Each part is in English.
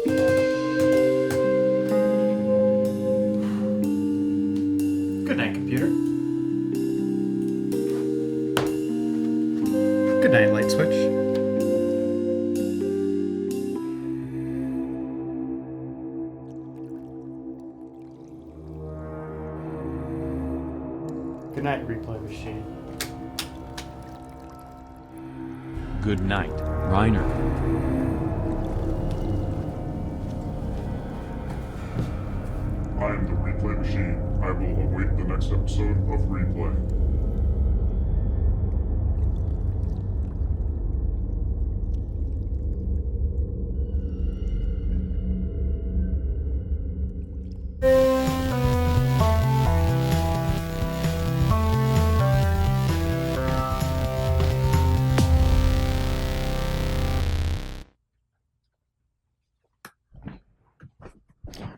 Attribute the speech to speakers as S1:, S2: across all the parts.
S1: Good night, computer. Good night, light switch. Good night, replay machine.
S2: Good night, Reiner.
S3: I am the replay machine. I will await the next episode of Replay.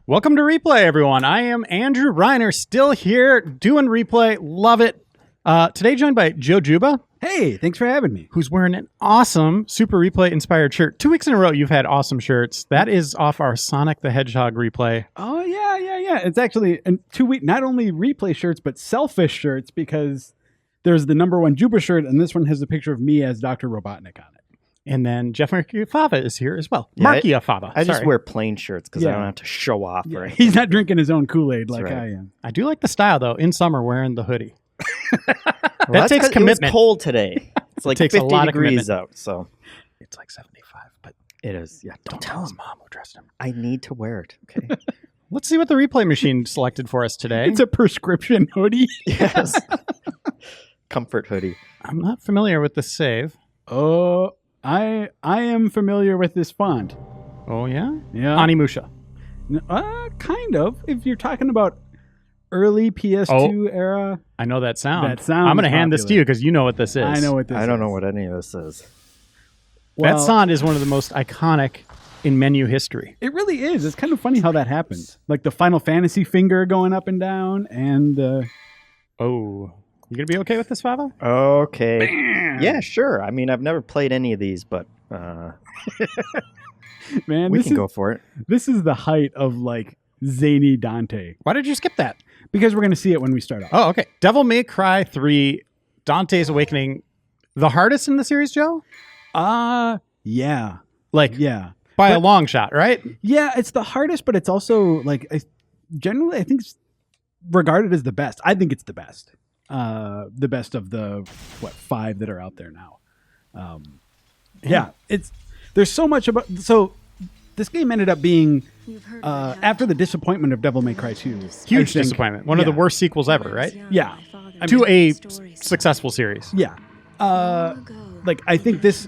S1: Welcome to Replay, everyone. I am Andrew Reiner, still here doing Replay. Love it. Today joined by Juba.
S4: Hey, thanks for having me.
S1: Who's wearing an awesome Super Replay inspired shirt. 2 weeks in a row, you've had awesome shirts. That is off our Sonic the Hedgehog Replay.
S4: Oh, yeah. It's actually 2 week, not only Replay shirts, but Selfish shirts, because there's the #1 Juba shirt, and this one has a picture of me as Dr. Robotnik on it.
S1: And then Jeff Marchiafava is here as well.
S5: Yeah,
S1: Marchiafava.
S5: I just wear plain shirts because I
S4: Yeah.
S5: don't have to show off.
S4: Yeah,
S5: Right?
S4: he's not drinking his own Kool-Aid like
S5: right.
S4: I am.
S1: I do like the style, though. In summer, wearing the hoodie.
S5: Well,
S1: takes
S5: 'cause
S1: commitment.
S5: It was cold today. It's like
S1: takes a
S5: 50
S1: lot of
S5: degrees
S1: commitment.
S5: out. So
S1: It's like 75, but
S5: it is. Yeah.
S1: don't tell his mom who dressed him.
S5: I need to wear it. Okay.
S1: Let's see what the Replay machine selected for us today.
S4: It's a prescription hoodie.
S5: Yes. Comfort hoodie.
S1: I'm not familiar with the save.
S4: Oh, I am familiar with this font.
S1: Oh, yeah?
S4: Yeah.
S1: Animusha.
S4: Kind of. If you're talking about early PS2 era.
S1: I know that sound.
S4: That sound
S1: I'm going to
S4: is
S1: hand this to
S4: popular.
S1: you because you know what this is.
S4: I know what this is.
S5: I don't know what any of this is.
S1: That sound is one of the most iconic in menu history.
S4: It really is. It's kind of funny how that happens. Like the Final Fantasy finger going up and down, and
S1: Oh. You going to be okay with this, Fava?
S5: Okay. Yeah, sure. I mean, I've never played any of these, but
S4: man,
S5: we can go for it.
S4: This is the height of like zany Dante,
S1: Why did you skip that?
S4: because we're going to see it when we start off.
S1: Oh, okay. Devil May Cry 3, Dante's Awakening. The hardest in the series, Joe?
S4: Yeah,
S1: Like,
S4: yeah,
S1: by a long shot, right?
S4: yeah. It's the hardest, but it's also like generally I think it's regarded as the best. I think it's the best. The best of the 5 that are out there now. Yeah, there's so much about. So this game ended up being after the disappointment of Devil May Cry 2.
S1: Huge
S4: I think-
S1: disappointment. One of the
S4: yeah.
S1: worst sequels ever, right?
S4: Yeah,
S1: To a successful series.
S4: yeah. Like I think this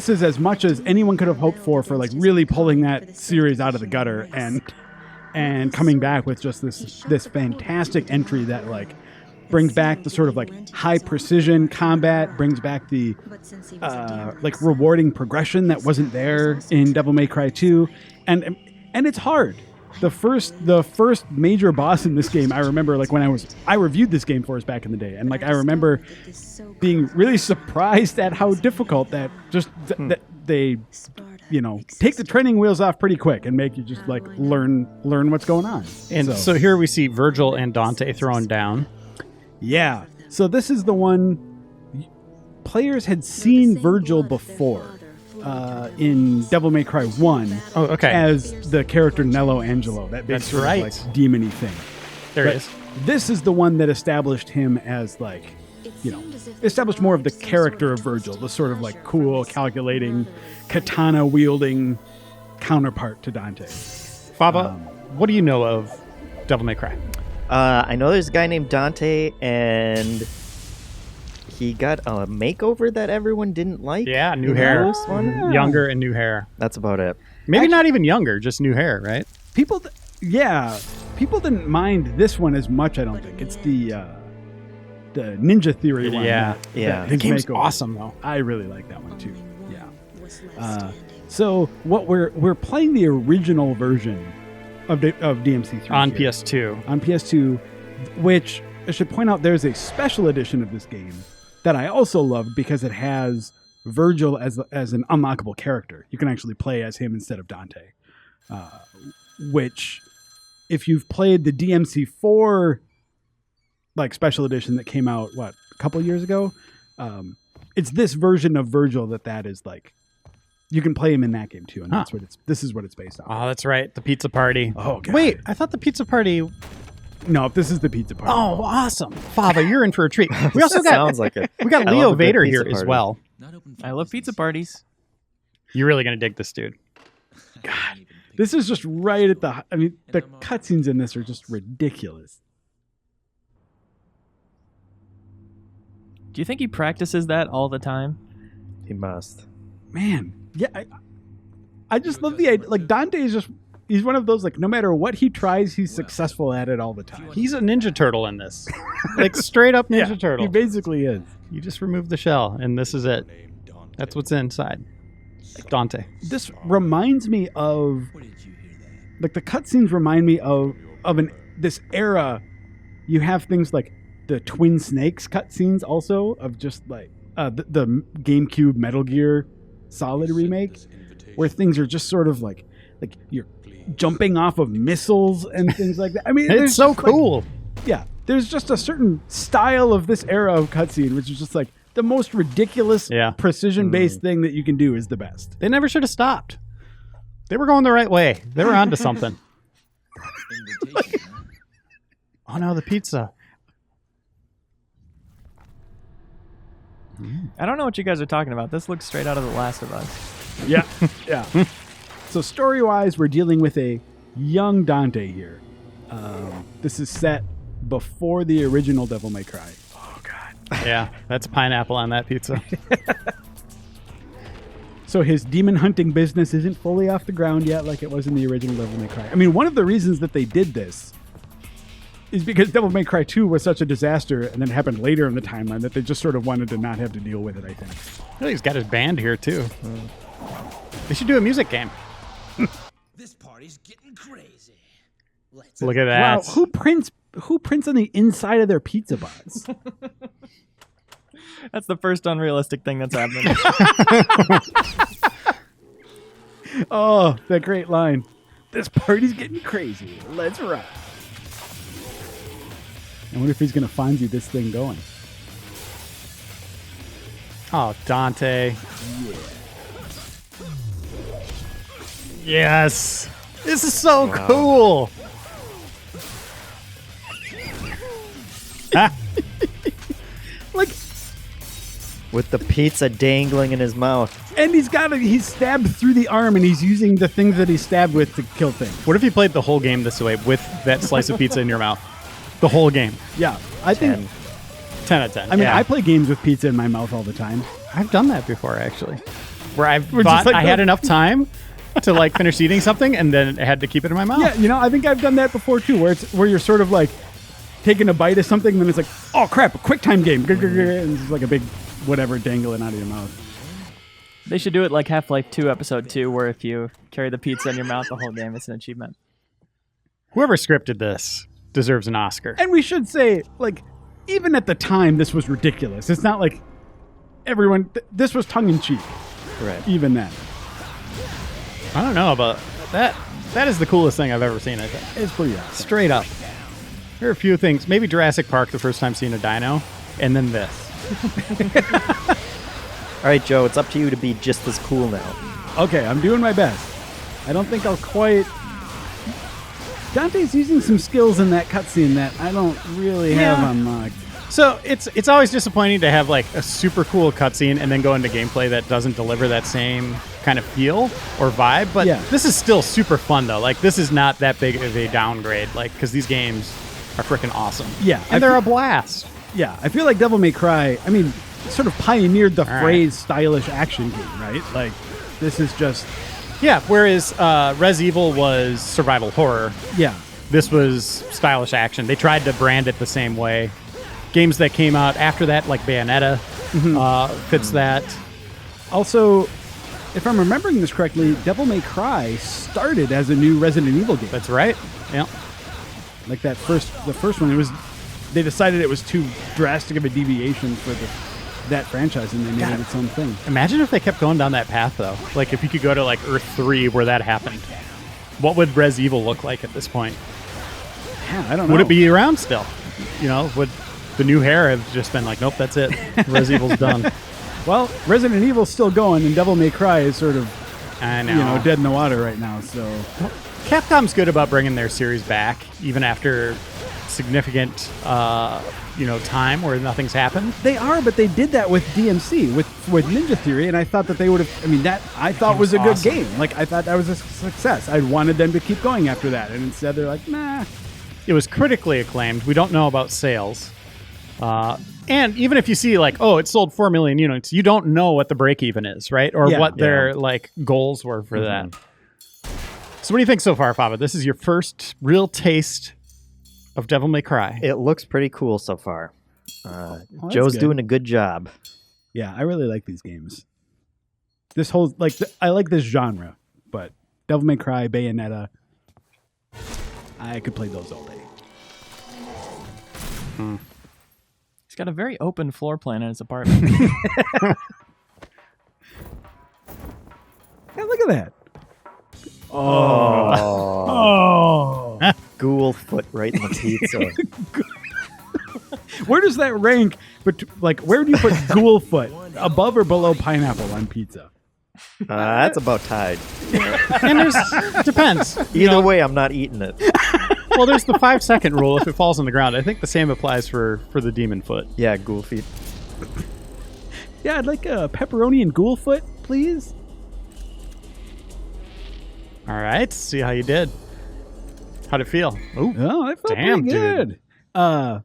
S4: is as much as anyone could have hoped for like really pulling that series out of the gutter and coming back with just this fantastic entry that like brings back the sort of like high precision combat, brings back the like rewarding progression that wasn't there in Devil May Cry 2, and it's hard. The first major boss in this game, I remember like when I reviewed this game for us back in the day, and like I remember being really surprised at how difficult that that they take the training wheels off pretty quick and make you just like learn what's going on.
S1: And so here we see Virgil and Dante thrown down.
S4: Yeah. So this is the one players had seen Virgil before in Devil May Cry 1
S1: Oh, okay.
S4: as the character Nello Angelo, that big
S1: That's
S4: sort
S1: right.
S4: of like demon-y thing.
S1: There
S4: But
S1: it is.
S4: This is the one that established him as like, established more of the character of Virgil, the sort of like cool, calculating, katana-wielding counterpart to Dante.
S1: Fava, what do you know of Devil May Cry?
S5: I know there's a guy named Dante, and he got a makeover that everyone didn't like.
S1: Yeah, new
S5: in
S1: hair.
S5: This one.
S1: Younger and new hair.
S5: That's about it.
S1: Maybe not even younger, just new hair, right?
S4: People didn't mind this one as much, I don't think. It's the Ninja Theory one.
S1: Yeah.
S5: Yeah.
S1: The game's
S4: makeover.
S1: awesome, though.
S4: I really like that one too. Yeah. So what we're playing the original version of DMC3
S1: On
S4: here.
S1: PS2.
S4: On PS2, which I should point out, there's a special edition of this game that I also loved because it has Virgil as an unlockable character. You can actually play as him instead of Dante. which if you've played the DMC4 like special edition that came out a couple years ago, it's this version of Virgil that is like. You can play him in that game too, and this is what it's based on.
S1: Oh, that's right. The pizza party.
S4: Oh, God.
S1: Wait, I thought the pizza party.
S4: No, this is the pizza party.
S1: Oh, awesome. Fava, you're in for a treat. We also got
S5: Sounds like it.
S1: we got
S5: I
S1: Leo
S5: love a good
S1: Vader
S5: pizza
S1: here as
S5: party.
S1: well.
S6: I love pizza parties.
S1: You're really going to dig this dude.
S4: God, this is just right at the. I mean, the cutscenes in this are just ridiculous.
S6: Do you think he practices that all the time?
S5: He must.
S4: Man, yeah, I just love the idea. Like Dante is he's one of those like no matter what he tries, he's successful at it all the time.
S1: He's a Ninja Turtle in this. Like straight up Ninja Turtle.
S4: He basically is.
S1: You just remove the shell, and this is it. That's what's inside. Dante.
S4: This reminds me of like the cutscenes remind me of this era. You have things like the Twin Snakes cutscenes also of just like the GameCube Metal Gear Solid remake, where things are just sort of like you're jumping off of missiles and things like that. I mean,
S1: It's so
S4: just, like,
S1: cool.
S4: yeah, there's just a certain style of this era of cutscene, which is just like the most ridiculous, precision-based thing that you can do is the best.
S1: They never should have stopped. They were going the right way. They were onto something. Oh no, the pizza.
S6: I don't know what you guys are talking about. This looks straight out of The Last of Us.
S4: Yeah, yeah. So story-wise, we're dealing with a young Dante here. This is set before the original Devil May Cry. Oh, God.
S1: Yeah, that's pineapple on that pizza.
S4: So his demon hunting business isn't fully off the ground yet like it was in the original Devil May Cry. I mean, one of the reasons that they did this is because Devil May Cry 2 was such a disaster and then happened later in the timeline that they just sort of wanted to not have to deal with it, I think.
S1: He's got his band here, too. They should do a music game.
S7: This party's getting crazy. Let's
S1: Look at that.
S4: Wow, who prints on the inside of their pizza box?
S6: That's the first unrealistic thing that's happening.
S4: Oh, that great line. This party's getting crazy. Let's rock. I wonder if he's going to find you this thing going.
S1: Oh, Dante. Yes. This is so cool.
S4: Like,
S5: With the pizza dangling in his mouth.
S4: and he's stabbed through the arm and he's using the things that he's stabbed with to kill things.
S1: What if you played the whole game this way with that slice of pizza in your mouth? The whole game.
S4: Yeah, I think.
S1: 10 out of 10.
S4: I mean,
S1: Yeah.
S4: I play games with pizza in my mouth all the time.
S1: I've done that before, actually. Where I
S4: just
S1: thought
S4: like
S1: I had enough time to like finish eating something and then I had to keep it in my mouth.
S4: Yeah, you know, I think I've done that before too, where you're sort of like taking a bite of something and then it's like, oh crap, a quick time game, and it's just like a big whatever dangling out of your mouth.
S6: They should do it like Half-Life 2 Episode 2, where if you carry the pizza in your mouth the whole game, it's an achievement.
S1: Whoever scripted this deserves an Oscar.
S4: And we should say, like, even at the time, this was ridiculous. It's not like everyone. This was tongue in cheek.
S5: Right.
S4: Even then,
S1: I don't know about that. That is the coolest thing I've ever seen, I think.
S4: it's pretty awesome.
S1: Straight up. There are a few things. Maybe Jurassic Park, the first time seeing a dino, and then this.
S5: All right, Joe, it's up to you to be just as cool now.
S4: Okay, I'm doing my best. I don't think I'll quite. Dante's using some skills in that cutscene that I don't really have unlocked.
S1: So it's always disappointing to have like a super cool cutscene and then go into gameplay that doesn't deliver that same kind of feel or vibe. But
S4: Yeah.
S1: this is still super fun though. Like this is not that big of a downgrade. Like because these games are freaking awesome.
S4: Yeah,
S1: and they're a blast.
S4: Yeah, I feel like Devil May Cry, I mean, sort of pioneered the
S1: right.
S4: phrase stylish action game, right? Like, this is just,
S1: Yeah. Whereas Res Evil was survival horror.
S4: yeah.
S1: This was stylish action. They tried to brand it the same way. Games that came out after that, like Bayonetta, fits that.
S4: Also, if I'm remembering this correctly, Devil May Cry started as a new Resident Evil game.
S1: That's right. Yeah.
S4: Like the first one, they decided it was too drastic of a deviation for that franchise, and they made it its own thing.
S1: Imagine if they kept going down that path, though. Like, if you could go to, like, Earth 3 where that happened. what would Res Evil look like at this point?
S4: Yeah, I don't know.
S1: Would it be around still? Would the new hair have just been like, nope, that's it. Res Evil's done.
S4: Well, Resident Evil's still going, and Devil May Cry is sort of,
S1: I know.
S4: dead in the water right now. So
S1: Capcom's good about bringing their series back, even after significant, time where nothing's happened.
S4: they are, but they did that with DMC, with Ninja Theory, and I thought that they would have. I mean, that I thought was a good
S1: awesome.
S4: game. Like I thought that was a success. I wanted them to keep going after that, and instead they're like, nah.
S1: It was critically acclaimed. We don't know about sales. And even if you see like, oh, it sold 4 million units, you don't know what the break even is, right? Or what their like goals were for that. So what do you think so far, Fava? This is your first real taste of Devil May Cry.
S5: It looks pretty cool so far.
S4: that's
S5: Joe's
S4: good.
S5: doing a good job.
S4: Yeah, I really like these games. This whole I like this genre, but Devil May Cry, Bayonetta, I could play those all day.
S6: He's got a very open floor plan in his apartment.
S4: Yeah, look at that.
S5: Oh, ghoul foot right in the pizza.
S4: Where does that rank? But where do you put ghoul foot? Above or below pineapple on pizza?
S5: That's about tied.
S1: And depends.
S5: Either way, I'm not eating it.
S1: Well, there's the 5-second rule if it falls on the ground. I think the same applies for the demon foot.
S5: Yeah, ghoul feet.
S4: Yeah, I'd like a pepperoni and ghoul foot, please.
S1: All right, see how you did. How'd it feel? Ooh,
S4: Oh, that felt
S1: damn,
S4: pretty good.
S1: dude.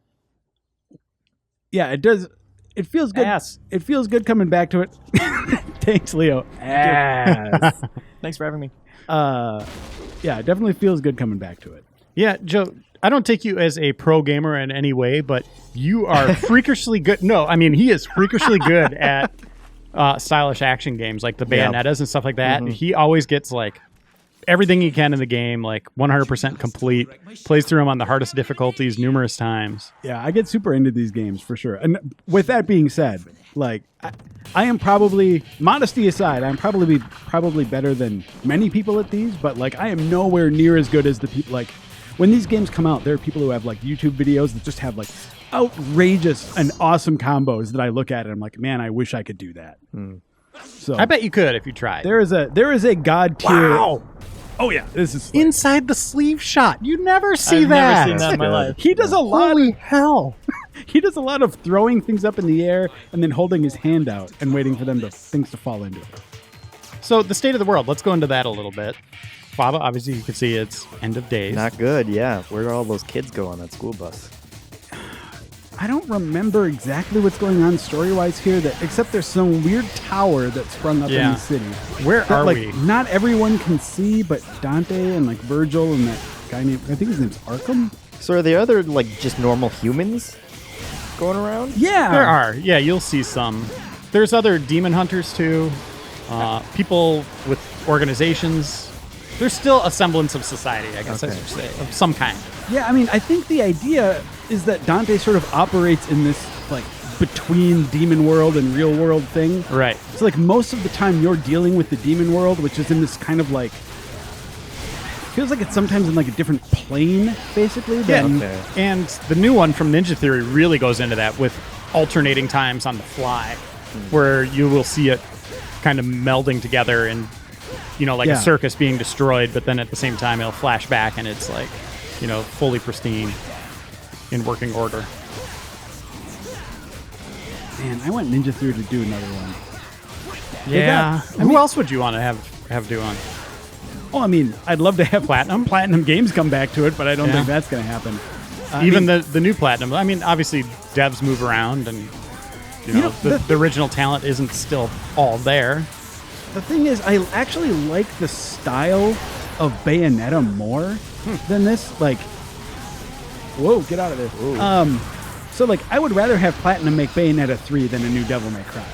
S4: Yeah, it does. It feels good.
S1: Ass.
S4: It feels good coming back to it. Thanks, Leo. Ass.
S6: Thanks for having me.
S4: Yeah, it definitely feels good coming back to it.
S1: Yeah, Joe, I don't take you as a pro gamer in any way, but you are freakishly good. No, I mean, he is freakishly good at stylish action games like the Bayonettas and stuff like that.
S5: Mm-hmm.
S1: He always gets like everything he can in the game, like 100% complete, plays through them on the hardest difficulties numerous times.
S4: Yeah, I get super into these games for sure. And with that being said, like I am probably, modesty aside, I'm probably better than many people at these, but like I am nowhere near as good as the people. Like when these games come out, there are people who have like YouTube videos that just have like outrageous and awesome combos that I look at and I'm like, man, I wish I could do that. So
S1: I bet you could if you tried.
S4: there is a god tier.
S1: Wow.
S4: Oh yeah, this is
S1: Inside the sleeve shot. You never see
S6: I've
S1: that.
S6: never seen that in my life.
S4: He does a lot.
S1: Holy hell.
S4: He does a lot of throwing things up in the air and then holding his hand out and waiting for things to fall into it.
S1: So the state of the world, let's go into that a little bit. Fava, obviously you can see it's end of days.
S5: Not good, yeah. Where do all those kids go on that school bus?
S4: I don't remember exactly what's going on story-wise here, except there's some weird tower that sprung up in
S1: Yeah.
S4: the city.
S1: Where
S4: That,
S1: are
S4: like,
S1: we?
S4: not everyone can see, but Dante and like Virgil and that guy named, I think his name's Arkham.
S5: So are there other, like, just normal humans going around?
S4: Yeah,
S1: There are. Yeah, you'll see some. There's other demon hunters too. People with organizations. There's still a semblance of society, I guess I should say, of some kind.
S4: Yeah, I mean, I think the idea is that Dante sort of operates in this like between demon world and real world thing.
S1: Right.
S4: So like most of the time you're dealing with the demon world, which is in this kind of like feels like it's sometimes in like a different plane, basically. Than,
S5: Okay.
S1: And the new one from Ninja Theory really goes into that with alternating times on the fly, where you will see it kind of melding together and, like
S4: Yeah.
S1: a circus being destroyed, but then at the same time it'll flash back and it's like, fully pristine in working order.
S4: Man, I want Ninja Theory to do another one.
S1: Yeah.
S4: I
S1: Who
S4: mean-
S1: else would you want to have do one?
S4: Oh, I mean, I'd love to have Platinum Games come back to it, but I don't
S1: Yeah.
S4: think that's going to happen.
S1: Even the new Platinum. I mean, obviously devs move around and the original talent isn't still all there.
S4: The thing is, I actually like the style of Bayonetta more than this. Like, whoa, get out of there. So, like, I would rather have Platinum make Bayonetta 3 than a new Devil May Cry.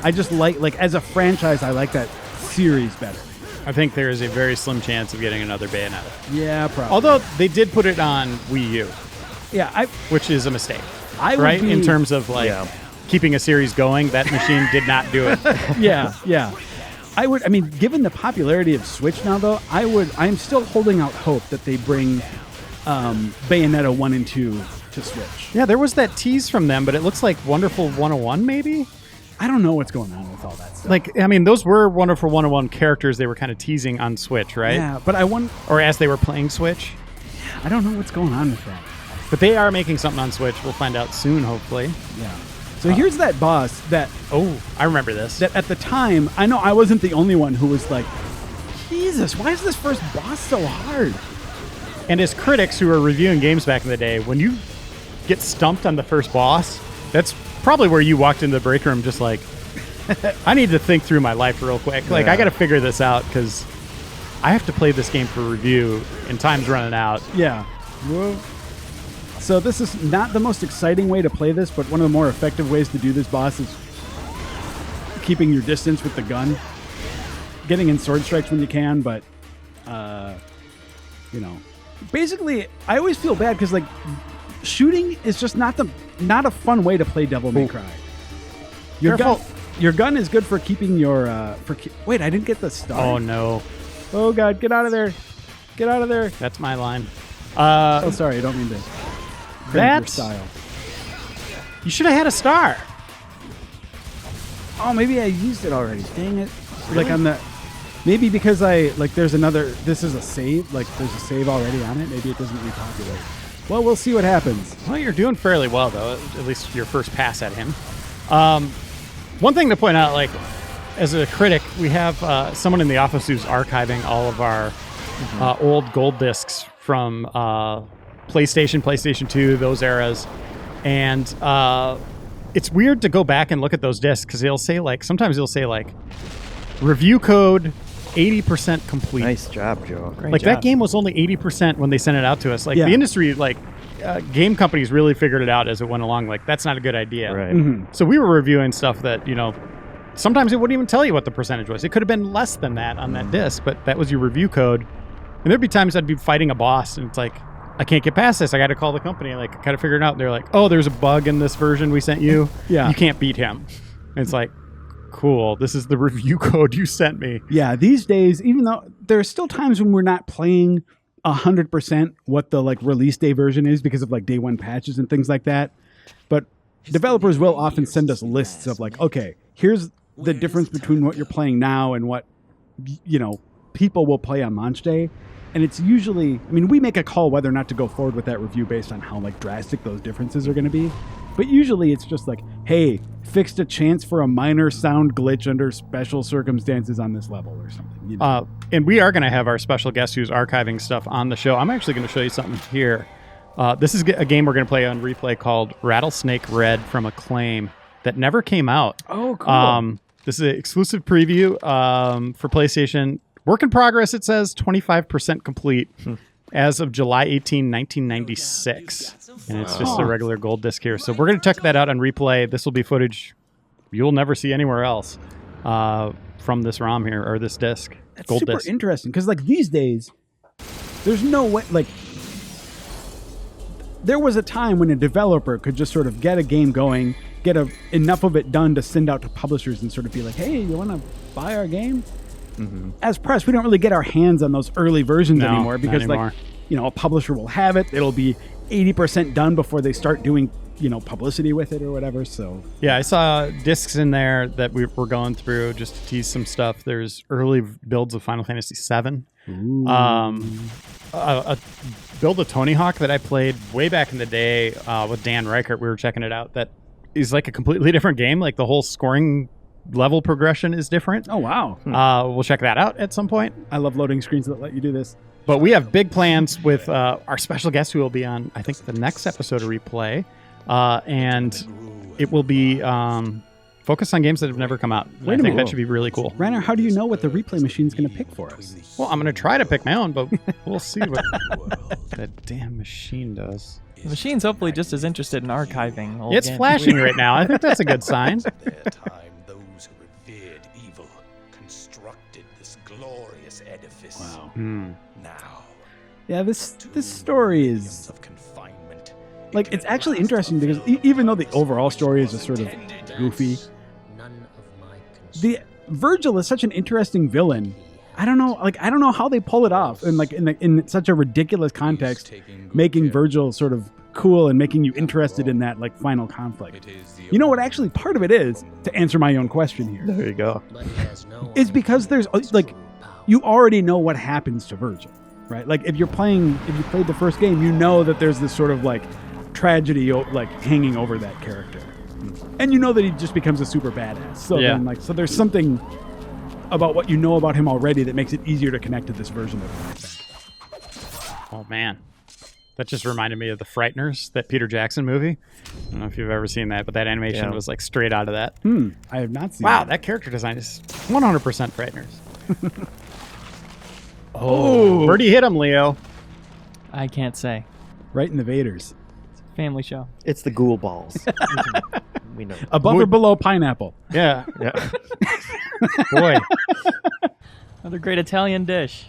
S4: I just like as a franchise, I like that series better.
S1: I think there is a very slim chance of getting another Bayonetta.
S4: Yeah, probably.
S1: Although they did put it on Wii U,
S4: yeah,
S1: which is a mistake,
S4: I would
S1: right?
S4: be-
S1: In terms of like
S5: Yeah.
S1: keeping a series going, that machine did not do it.
S4: yeah. I mean, given the popularity of Switch now, though, I'm still holding out hope that they bring Bayonetta 1 and 2 to Switch.
S1: Yeah, there was that tease from them, but it looks like Wonderful 101, maybe?
S4: I don't know what's going on with all that stuff.
S1: Like, I mean, those were Wonderful 101 characters they were kind of teasing on Switch, right?
S4: Yeah, but
S1: or as they were playing Switch.
S4: I don't know what's going on with that.
S1: But they are making something on Switch. We'll find out soon, hopefully.
S4: Yeah. So here's that boss that...
S1: Oh, I remember this.
S4: That at the time, I know I wasn't the only one who was like, Jesus, why is this first boss so hard?
S1: And as critics who were reviewing games back in the day, when you get stumped on the first boss, that's probably where you walked into the break room just like, I need to think through my life real quick. Like, I got to figure this out because I have to play this game for review and time's running out.
S4: Yeah. Whoa. So this is not the most exciting way to play this, but one of the more effective ways to do this boss is keeping your distance with the gun. Getting in sword strikes when you can, but, basically, I always feel bad because, like, shooting is just not a fun way to play Devil May Cry. Your gun is good for keeping your, wait, I didn't get the star.
S1: Oh, no.
S4: Oh, God, get out of there. Get out of there.
S1: That's my line.
S4: Oh, sorry, I don't mean to. Your style.
S1: You should have had a star.
S4: Oh, maybe I used it already. Dang it. Really? Like on the... Maybe because there's another... This is a save. Like, there's a save already on it. Maybe it doesn't repopulate. Well, we'll see what happens.
S1: Well, you're doing fairly well, though. At least your first pass at him. One thing to point out, like, as a critic, we have someone in the office who's archiving all of our old gold discs from... PlayStation 2, those eras. And it's weird to go back and look at those discs because sometimes they'll say review code 80% complete.
S5: Nice job, Joe.
S1: Great job. That game was only 80% when they sent it out to us. The industry, game companies really figured it out as it went along. Like, that's not a good idea.
S5: Right.
S4: Mm-hmm.
S1: So we were reviewing stuff that, sometimes it wouldn't even tell you what the percentage was. It could have been less than that on that disc, but that was your review code. And there'd be times I'd be fighting a boss and it's like, I can't get past this. I got to call the company and kind of figure it out. And they're like, oh, there's a bug in this version we sent you.
S4: Yeah.
S1: You can't beat him. And it's like, cool. This is the review code you sent me.
S4: Yeah. These days, even though there's still times when we're not playing 100% what the release day version is because of day one patches and things like that. But developers will often send us lists of okay, here's the difference between what you're playing now and what, people will play on launch day. And it's usually, we make a call whether or not to go forward with that review based on how drastic those differences are going to be. But usually it's just hey, fixed a chance for a minor sound glitch under special circumstances on this level or something.
S1: And we are going to have our special guest who's archiving stuff on the show. I'm actually going to show you something here. This is a game we're going to play on replay called Rattlesnake Red from Acclaim that never came out.
S4: Oh, cool.
S1: This is an exclusive preview for PlayStation. Work in progress, it says 25% complete as of July 18, 1996. And it's just a regular gold disc here. So we're going to check that out on replay. This will be footage you'll never see anywhere else from this ROM here, or this disc.
S4: That's
S1: gold
S4: super
S1: disc.
S4: Interesting, because these days, there's no way, there was a time when a developer could just sort of get a game going, get enough of it done to send out to publishers and sort of be like, hey, you want to buy our game? Mm-hmm. As press, we don't really get our hands on those early versions anymore because, a publisher will have it. It'll be 80% done before they start doing, publicity with it or whatever. So
S1: yeah, I saw discs in there that we were going through just to tease some stuff. There's early builds of Final Fantasy VII. A build of Tony Hawk that I played way back in the day with Dan Reichert. We were checking it out. That is a completely different game. The whole scoring level progression is different.
S4: Oh, wow.
S1: We'll check that out at some point.
S4: I love loading screens that let you do this.
S1: But we have big plans with our special guest who will be on, I think, the next episode of Replay. And it will be focused on games that have never come out. I think that should be really cool.
S4: Reiner, how do you know what the replay machine's going to pick for us?
S1: Well, I'm going to try to pick my own, but we'll see what that damn machine does.
S6: The machine's hopefully just as interested in archiving old
S1: It's
S6: games.
S1: flashing right now. I think that's a good sign.
S7: Those who revered evil constructed this glorious edifice.
S4: Wow.
S7: Now,
S4: Yeah, this story is
S7: of confinement.
S4: it's actually interesting because even though the overall story is just sort of goofy, Virgil is such an interesting villain. I don't know how they pull it off, and like in such a ridiculous context, making Virgil sort of cool and making you interested in that like final conflict. You know what? Actually, part of it is to answer my own question here.
S5: There you go.
S4: Is because there's like you already know what happens to Virgil, right? Like if you played the first game, you know that there's this sort of like tragedy like hanging over that character, and you know that he just becomes a super badass. So then so there's something about what you know about him already that makes it easier to connect to this version of him, I think.
S1: Oh man, that just reminded me of the Frighteners, that Peter Jackson movie. I don't know if you've ever seen that, but that animation was like straight out of that.
S4: I have not seen.
S1: Wow, that character design is 100% Frighteners. Oh, where'd you hit him, Leo?
S6: I can't say.
S4: Right in the Vaders.
S6: It's a family show.
S5: It's the ghoul balls. We know.
S4: Above or below pineapple?
S1: Yeah.
S5: Yeah.
S1: Boy.
S6: Another great Italian dish.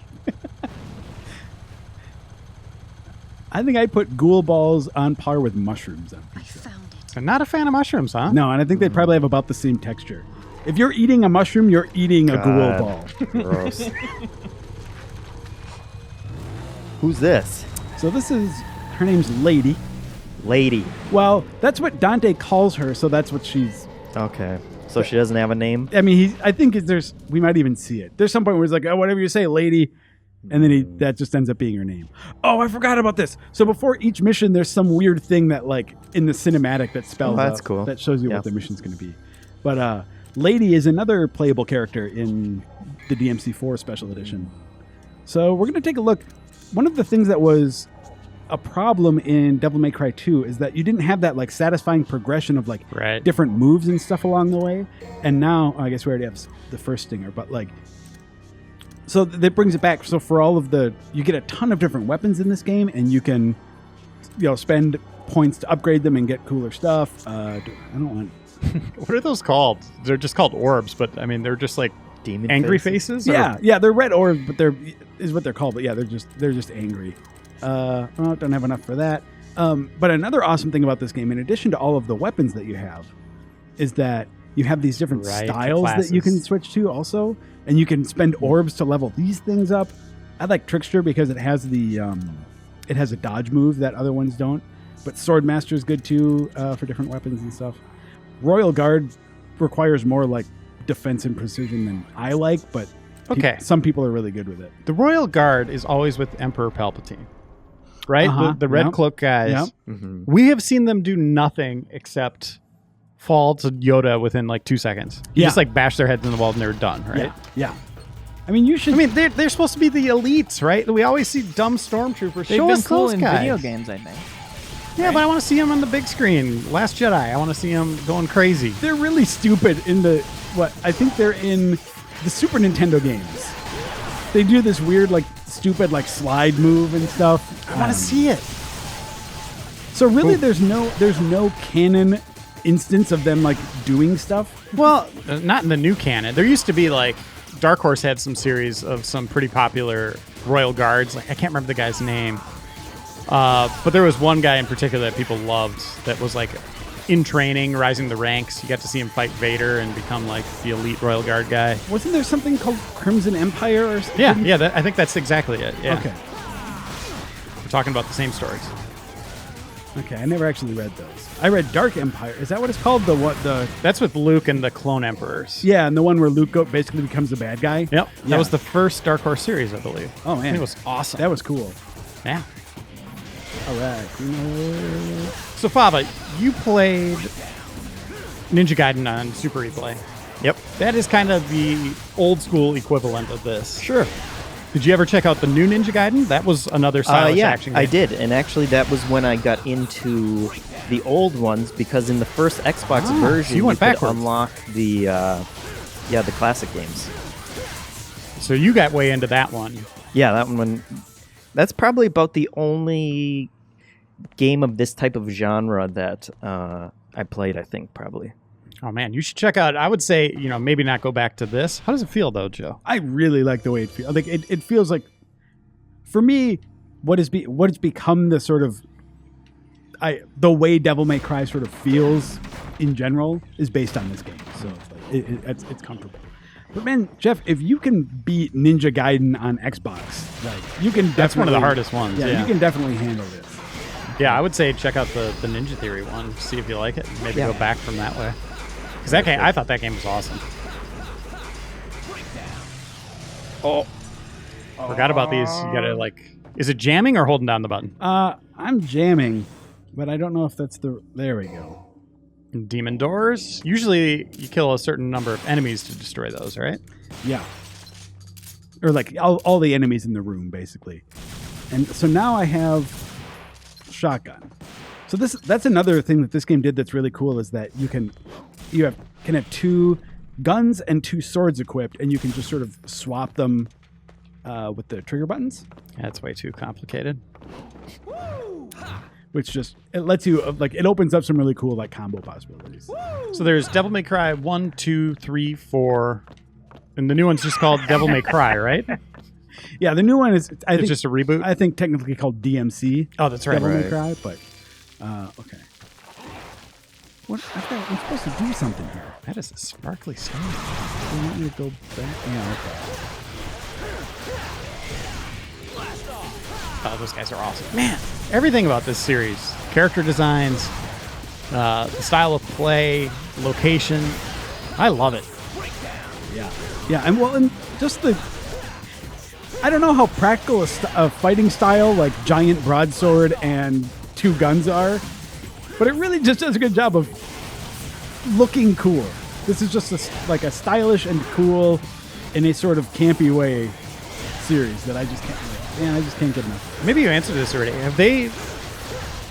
S4: I think I put ghoul balls on par with mushrooms on pizza.
S1: I'm not a fan of mushrooms, huh?
S4: No, and I think they probably have about the same texture. If you're eating a mushroom, you're eating a ghoul ball.
S5: Gross. Who's this?
S4: So her name's Lady.
S5: Lady.
S4: Well, that's what Dante calls her, so that's what she's...
S5: Okay. So she doesn't have a name?
S4: I mean, I think we might even see it. There's some point where he's like, oh, whatever you say, Lady. And then that just ends up being her name. Oh, I forgot about this. So before each mission, there's some weird thing that, like, in the cinematic that spells
S5: that's
S4: out,
S5: cool.
S4: that shows you what the mission's going to be. But Lady is another playable character in the DMC4 Special Edition. So we're going to take a look. One of the things that was a problem in Devil May Cry 2 is that you didn't have that like satisfying progression of like different moves and stuff along the way. And now, I guess we already have the first stinger, but like, so that brings it back. So for all of you get a ton of different weapons in this game, and you can, spend points to upgrade them and get cooler stuff. I don't want.
S1: What are those called? They're just called orbs, but I mean, they're just like
S5: demon
S1: angry faces.
S4: Yeah, they're red orbs, but is what they're called. But yeah, they're just angry. Don't have enough for that. But another awesome thing about this game, in addition to all of the weapons that you have, is that you have these different styles that you can switch to also, and you can spend orbs to level these things up. I like Trickster because it has it has a dodge move that other ones don't. But Swordmaster is good too for different weapons and stuff. Royal Guard requires more like defense and precision than I like, but some people are really good with it.
S1: The Royal Guard is always with Emperor Palpatine. Right? The red cloak guys.
S4: Yep.
S5: Mm-hmm.
S1: We have seen them do nothing except fall to Yoda within like 2 seconds. You just like bash their heads in the wall and they're done, right?
S4: Yeah. I mean,
S1: they're supposed to be the elites, right? We always see dumb stormtroopers.
S6: They've
S1: Show
S6: been
S1: us
S6: cool
S1: those
S6: in
S1: guys.
S6: video games, I think.
S1: Yeah, but I want to see them on the big screen. Last Jedi, I want to see them going crazy.
S4: They're really stupid in I think they're in the Super Nintendo games. They do this weird, like, stupid, like, slide move and stuff.
S1: I want to see it.
S4: So really, there's no canon instance of them, like, doing stuff?
S1: Well, not in the new canon. There used to be, like, Dark Horse had some series of some pretty popular Royal Guards. Like, I can't remember the guy's name. But there was one guy in particular that people loved that was, like, in training, rising the ranks. You got to see him fight Vader and become, like, the elite Royal Guard guy.
S4: Wasn't there something called Crimson Empire or something?
S1: Yeah, I think that's exactly it. Yeah.
S4: Okay.
S1: We're talking about the same stories.
S4: Okay, I never actually read those. I read Dark Empire. Is that what it's called?
S1: That's with Luke and the Clone Emperors.
S4: Yeah, and the one where Luke basically becomes the bad guy?
S1: Yep. That was the first Dark Horse series, I believe.
S4: Oh, man.
S1: It was awesome.
S4: That was cool.
S1: Yeah.
S4: All right.
S1: So, Fava, you played Ninja Gaiden on Super Replay.
S5: Yep.
S1: That is kind of the old school equivalent of this.
S5: Sure.
S1: Did you ever check out the new Ninja Gaiden? That was another stylish action game.
S5: I did. And actually, that was when I got into the old ones, because in the first Xbox version,
S1: you went
S5: could
S1: backwards.
S5: unlock the classic games.
S1: So you got way into that one.
S5: Yeah, that one. That's probably about the only game of this type of genre that I played, I think, probably.
S1: Oh, man, you should check out. I would say, maybe not go back to this. How does it feel, though, Joe?
S4: I really like the way it feels. Like it feels like, for me, what has become the sort of the way Devil May Cry sort of feels in general is based on this game. So it's comfortable. But man, Jeff, if you can beat Ninja Gaiden on Xbox, like you can definitely.
S1: That's one of the hardest ones.
S4: Yeah, you can definitely handle this.
S1: Yeah, I would say check out the Ninja Theory one, see if you like it. Maybe go back from that way. Because that game, I thought that game was awesome. Oh. Forgot about these. You gotta is it jamming or holding down the button?
S4: I'm jamming, but I don't know if that's there we go.
S1: Demon doors. Usually you kill a certain number of enemies to destroy those, right?
S4: Yeah. Or like all the enemies in the room, basically. And so now I have shotgun. So that's another thing that this game did that's really cool is that you can have 2 guns and 2 swords equipped, and you can just sort of swap them with the trigger buttons.
S1: That's way too complicated.
S4: Which just it lets you it opens up some really cool combo possibilities.
S1: So there's Devil May Cry 1, 2, 3, 4, and the new one's just called Devil May Cry, right?
S4: Yeah, the new one is I think
S1: just a reboot.
S4: I think technically called DMC.
S1: Oh, that's right.
S4: Devil May Cry, but okay. I'm supposed to do something here.
S1: That is a sparkly stone.
S4: You want me to go back? Yeah, okay.
S1: Oh, those guys are awesome. Man, everything about this series, character designs, the style of play, location, I love it.
S4: Yeah, and just I don't know how practical a fighting style like giant broadsword and 2 guns are, but it really just does a good job of looking cool. This is just a stylish and cool in a sort of campy way series that I just can't get enough.
S1: Maybe you answered this already. Have they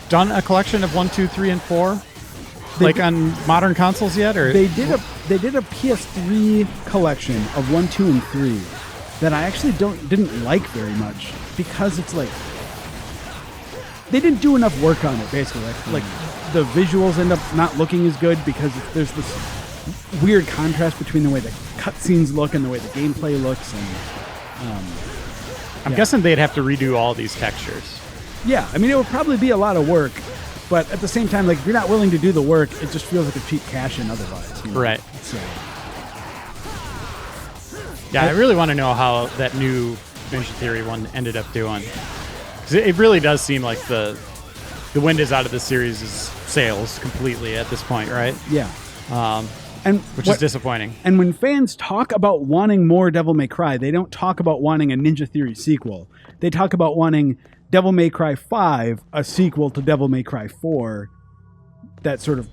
S1: done a collection of 1, 2, 3, and 4? On modern consoles yet? Or
S4: they did a PS3 collection of 1, 2, and 3 that I actually didn't like very much because it's they didn't do enough work on it basically. Like the visuals end up not looking as good because there's this weird contrast between the way the cutscenes look and the way the gameplay looks, and
S1: I'm guessing they'd have to redo all these textures.
S4: Yeah, I mean it would probably be a lot of work. But at the same time, if you're not willing to do the work, it just feels like a cheap cash-in otherwise.
S1: Right.
S4: So,
S1: yeah, I really want to know how that new Ninja Theory one ended up doing. Because it really does seem like the wind is out of the series' sails completely at this point, right?
S4: Yeah.
S1: Which is disappointing.
S4: And when fans talk about wanting more Devil May Cry, they don't talk about wanting a Ninja Theory sequel. They talk about wanting Devil May Cry 5, a sequel to Devil May Cry 4 that sort of,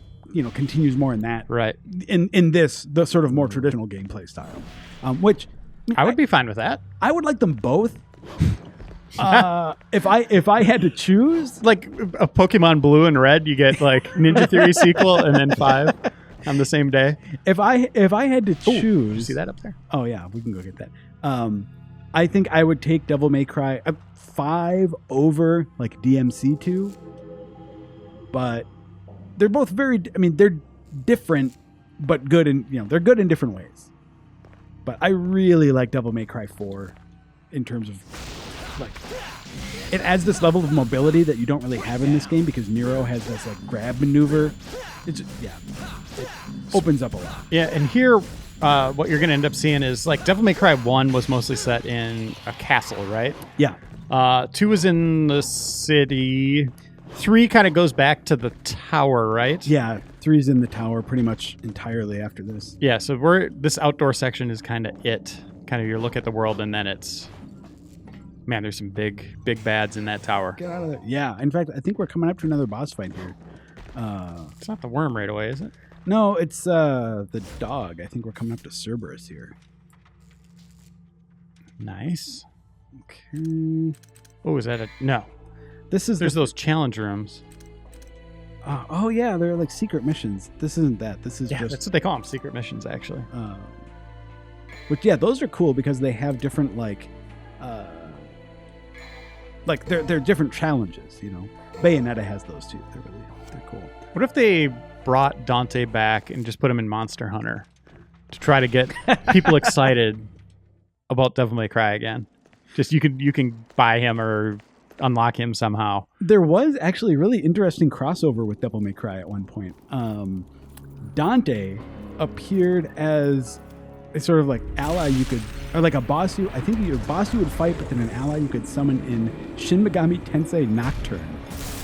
S4: continues more in that.
S1: Right.
S4: In the sort of more traditional gameplay style. Which
S1: I would be fine with that.
S4: I would like them both. If I had to choose,
S1: like a Pokemon Blue and Red, you get Ninja Theory sequel and then 5 on the same day.
S4: If I had to choose,
S1: did you see that up there?
S4: Oh yeah, we can go get that. I think I would take Devil May Cry 5 over DMC 2, but they're both they're different, but good they're good in different ways. But I really like Devil May Cry 4 in terms of it adds this level of mobility that you don't really have in this game because Nero has this grab maneuver. It opens up a lot.
S1: Yeah, and here what you're going to end up seeing is Devil May Cry 1 was mostly set in a castle, right?
S4: Yeah.
S1: 2 was in the city. 3 kind of goes back to the tower, right?
S4: Yeah, 3's in the tower pretty much entirely after this.
S1: Yeah, so this outdoor section is kind of your look at the world, and then man, there's some big bads in that tower.
S4: Get out of there. Yeah, in fact, I think we're coming up to another boss fight here.
S1: It's not the worm right away, is it?
S4: No, it's the dog. I think we're coming up to Cerberus here.
S1: Nice.
S4: Okay.
S1: Oh, is that no? There's those challenge rooms.
S4: Oh yeah, they're secret missions. This isn't that. This is just
S1: that's what they call them, secret missions actually.
S4: Which those are cool because they have different they're different challenges. Bayonetta has those too. They're cool.
S1: What if they brought Dante back and just put him in Monster Hunter to try to get people excited about Devil May Cry again? Just you can buy him or unlock him somehow.
S4: There was actually a really interesting crossover with Devil May Cry at one point. Dante appeared as sort of like ally you could, or like a boss I think your boss you would fight, but then an ally you could summon in Shin Megami Tensei Nocturne.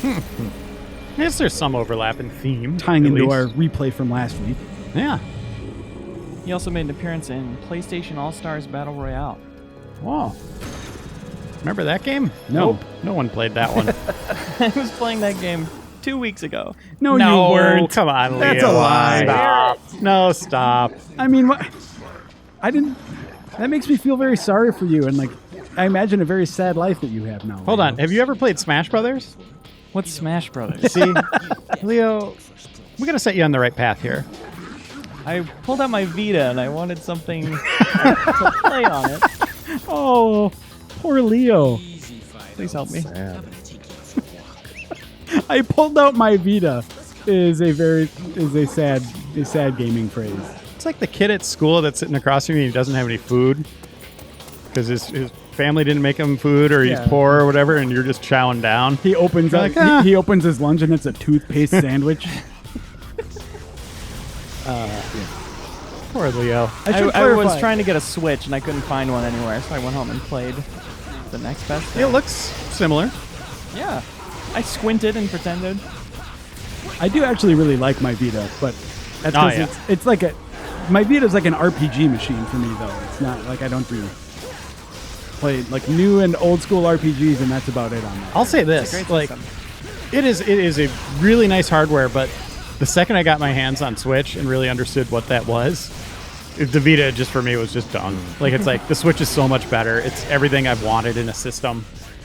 S1: I guess there's some overlap in theme.
S4: Tying
S1: at
S4: into
S1: least.
S4: our replay from last week.
S1: Yeah.
S6: He also made an appearance in PlayStation All-Stars Battle Royale.
S1: Whoa. Remember that game?
S4: No.
S1: Nope. No one played that one.
S6: I was playing that game 2 weeks ago.
S4: No, you weren't.
S1: Come on, Leo.
S4: That's a lie.
S1: Stop. No, stop.
S4: I mean, what? I didn't. That makes me feel very sorry for you, and like, I imagine a very sad life that you have now.
S1: Hold on. Have you ever played Smash Brothers?
S6: What's Smash Brothers?
S1: See, Leo, we're gonna set you on the right path here.
S6: I pulled out my Vita and I wanted something to play on it.
S4: Oh, poor Leo.
S6: Please help me.
S4: I pulled out my Vita. Is a sad gaming phrase.
S1: It's like the kid at school that's sitting across from you and he doesn't have any food because his family didn't make him food, or he's poor or whatever, and you're just chowing down.
S4: He opens
S1: You're
S4: up.
S1: like, "Ah."
S4: He opens his lunch and it's a toothpaste sandwich.
S1: Poor Leo.
S6: I was trying to get a Switch and I couldn't find one anywhere, so I went home and played the next best thing.
S1: It looks similar.
S6: Yeah. I squinted and pretended.
S4: I do actually really like my Vita, but that's 'cause
S1: yeah.
S4: it's like my Vita's like an RPG machine for me though. It's not like I don't play like new and old school RPGs, and that's about it on that.
S1: I'll say this:
S6: Great
S1: like,
S6: system.
S1: it is a really nice hardware, but the second I got my hands on Switch and really understood what that was, the Vita just for me was just done. Like, it's like the Switch is so much better. It's everything I've wanted in a system.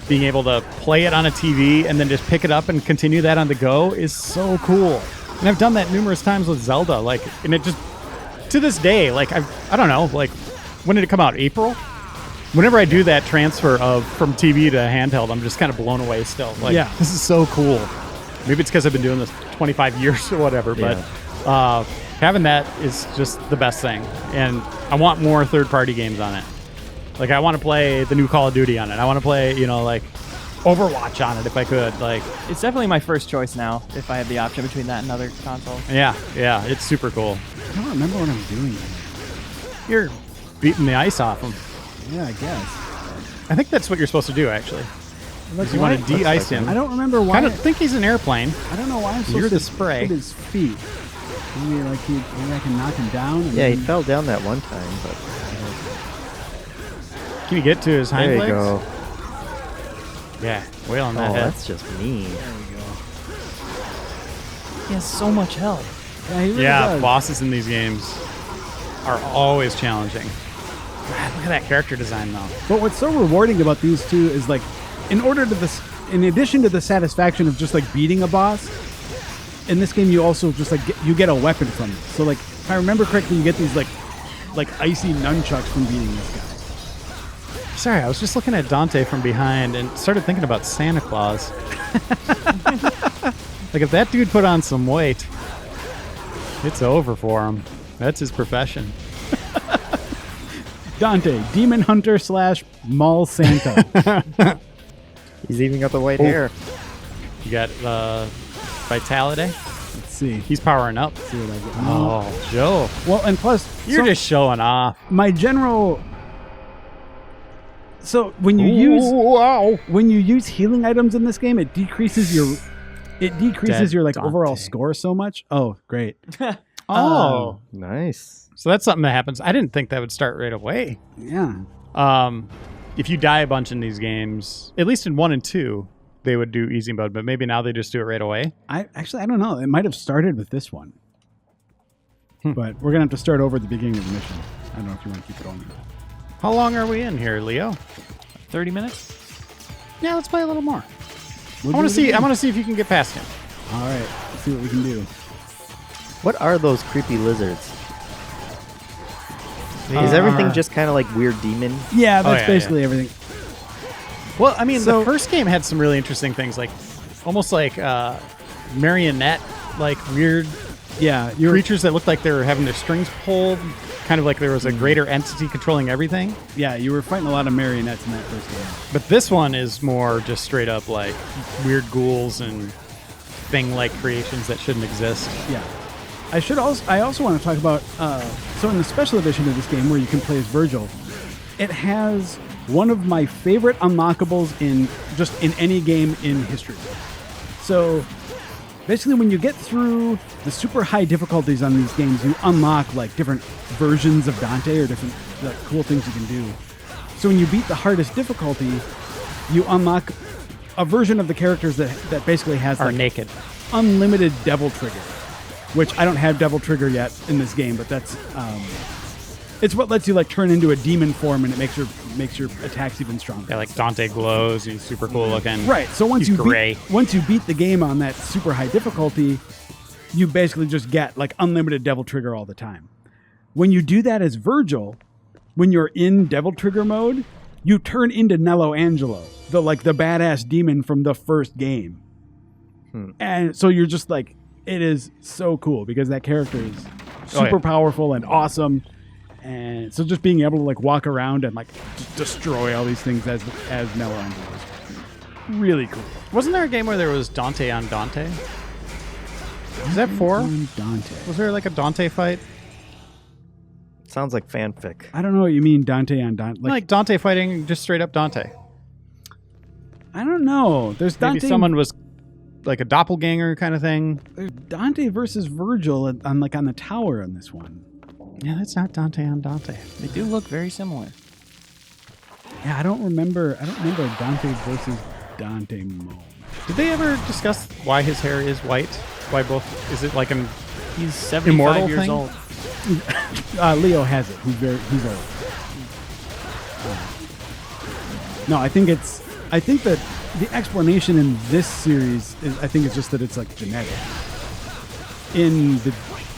S1: Being able to play it on a TV and then just pick it up and continue that on the go is so cool. And I've done that numerous times with Zelda. Like, and it just, to this day, like, I don't know, like, when did it come out? April? Whenever I do that transfer from TV to handheld, I'm just kind of blown away still. Like,
S4: Yeah.
S1: this is so cool. Maybe it's because I've been doing this 25 years or whatever, but having that is just the best thing. And I want more third-party games on it. Like, I want to play the new Call of Duty on it. I want to play, like, Overwatch on it if I could. Like,
S6: It's definitely my first choice now, if I have the option between that and other consoles.
S1: yeah, it's super cool.
S4: I don't remember what I'm doing.
S1: You're beating the ice off them.
S4: Yeah, I guess.
S1: I think that's what you're supposed to do, actually.
S4: Like,
S1: You want to de-ice him.
S4: I don't remember why.
S1: Kind of think he's an airplane.
S4: I don't know why I'm
S1: You're
S4: supposed
S1: the
S4: to
S1: spray.
S4: hit his feet. Maybe maybe I can knock him down. And
S5: Yeah, he
S4: then-
S5: fell down that one time, but
S1: Can you get to his hind
S5: there you
S1: legs?
S5: go.
S1: Yeah, whale on that
S5: Oh,
S1: head.
S5: that's just mean.
S6: He has so much health.
S4: Yeah, he really
S1: Yeah,
S4: does.
S1: bosses in these games are always challenging. God, look at that character design, though.
S4: But what's so rewarding about these two is like, in addition to the satisfaction of just like beating a boss, in this game you also just like you get a weapon from it. So like, if I remember correctly, you get these like icy nunchucks from beating this guy.
S1: Sorry, I was just looking at Dante from behind and started thinking about Santa Claus. Like, if that dude put on some weight, it's over for him. That's his profession.
S4: Dante, demon hunter / mall Santa.
S5: He's even got the white hair.
S1: You got Vitality.
S4: Let's see.
S1: He's powering up.
S4: See what I get.
S1: Oh, Joe.
S4: Well, and plus,
S1: You're just showing off.
S4: my general. So when you use healing items in this game, it decreases your like
S1: Dante.
S4: overall score so much. Oh, great.
S1: Oh.
S5: Nice.
S1: So that's something that happens. I didn't think that would start right away.
S4: Yeah.
S1: If you die a bunch in these games, at least in 1 and 2, they would do easy mode, but maybe now they just do it right away.
S4: I don't know. It might have started with this one. But we're going to have to start over at the beginning of the mission. I don't know if you want to keep it on.
S1: How long are we in here, Leo?
S6: 30 minutes?
S1: Yeah, let's play a little more.
S4: We'll
S1: I want
S4: do
S1: to
S4: it
S1: see. I
S4: again.
S1: want to see if you can get past him.
S4: All right. Let's see what we can do.
S5: What are those creepy lizards? Is everything just kind of like weird demon?
S4: Yeah, that's
S1: yeah,
S4: basically everything.
S1: Well, I mean,
S4: So-
S1: the first game had some really interesting things, like almost like marionette, like weird
S4: Yeah, you're
S1: creatures that looked like they were having their strings pulled, kind of like there was a greater entity controlling everything.
S4: you were fighting a lot of marionettes in that first game.
S1: But this one is more just straight up like weird ghouls and thing-like creations that shouldn't exist.
S4: Yeah. I also want to talk about. So in the special edition of this game, where you can play as Virgil, it has one of my favorite unlockables in any game in history. So basically, when you get through the super high difficulties on these games, you unlock like different versions of Dante or different cool things you can do. So when you beat the hardest difficulty, you unlock a version of the characters that basically has
S1: Are
S4: like
S1: naked.
S4: unlimited Devil Trigger, which I don't have Devil Trigger yet in this game, but that's it's what lets you like turn into a demon form, and it makes your attacks even stronger.
S1: Yeah, like Dante glows. He's super cool looking.
S4: Right. So once
S1: He's
S4: you
S1: gray.
S4: beat the game on that super high difficulty, you basically just get like unlimited Devil Trigger all the time. When you do that as Virgil, when you're in Devil Trigger mode, you turn into Nello Angelo, the badass demon from the first game. And so you're just like, it is so cool because that character is super powerful and awesome. And so just being able to like walk around and like just destroy all these things as Nello Angelo is really cool.
S1: Wasn't there a game where there was Dante on Dante? Is that 4?
S4: Dante.
S1: Was there like a Dante fight?
S5: Sounds like fanfic.
S4: I don't know what you mean, Dante on Dante.
S1: Like Dante fighting just straight up Dante.
S4: I don't know. There's Dante.
S1: Maybe someone was like a doppelganger kind of thing.
S4: There's Dante versus Virgil on the tower on this one.
S1: Yeah, that's not Dante on Dante.
S6: They do look very similar.
S4: Yeah, I don't remember Dante versus Dante mode.
S1: Did they ever discuss why his hair is white? Why both? Is it like an
S6: He's 75
S1: Immortal
S6: years
S1: thing?
S6: old.
S4: Leo has it. He's old. No, I think that the explanation in this series is just that it's like genetic. In the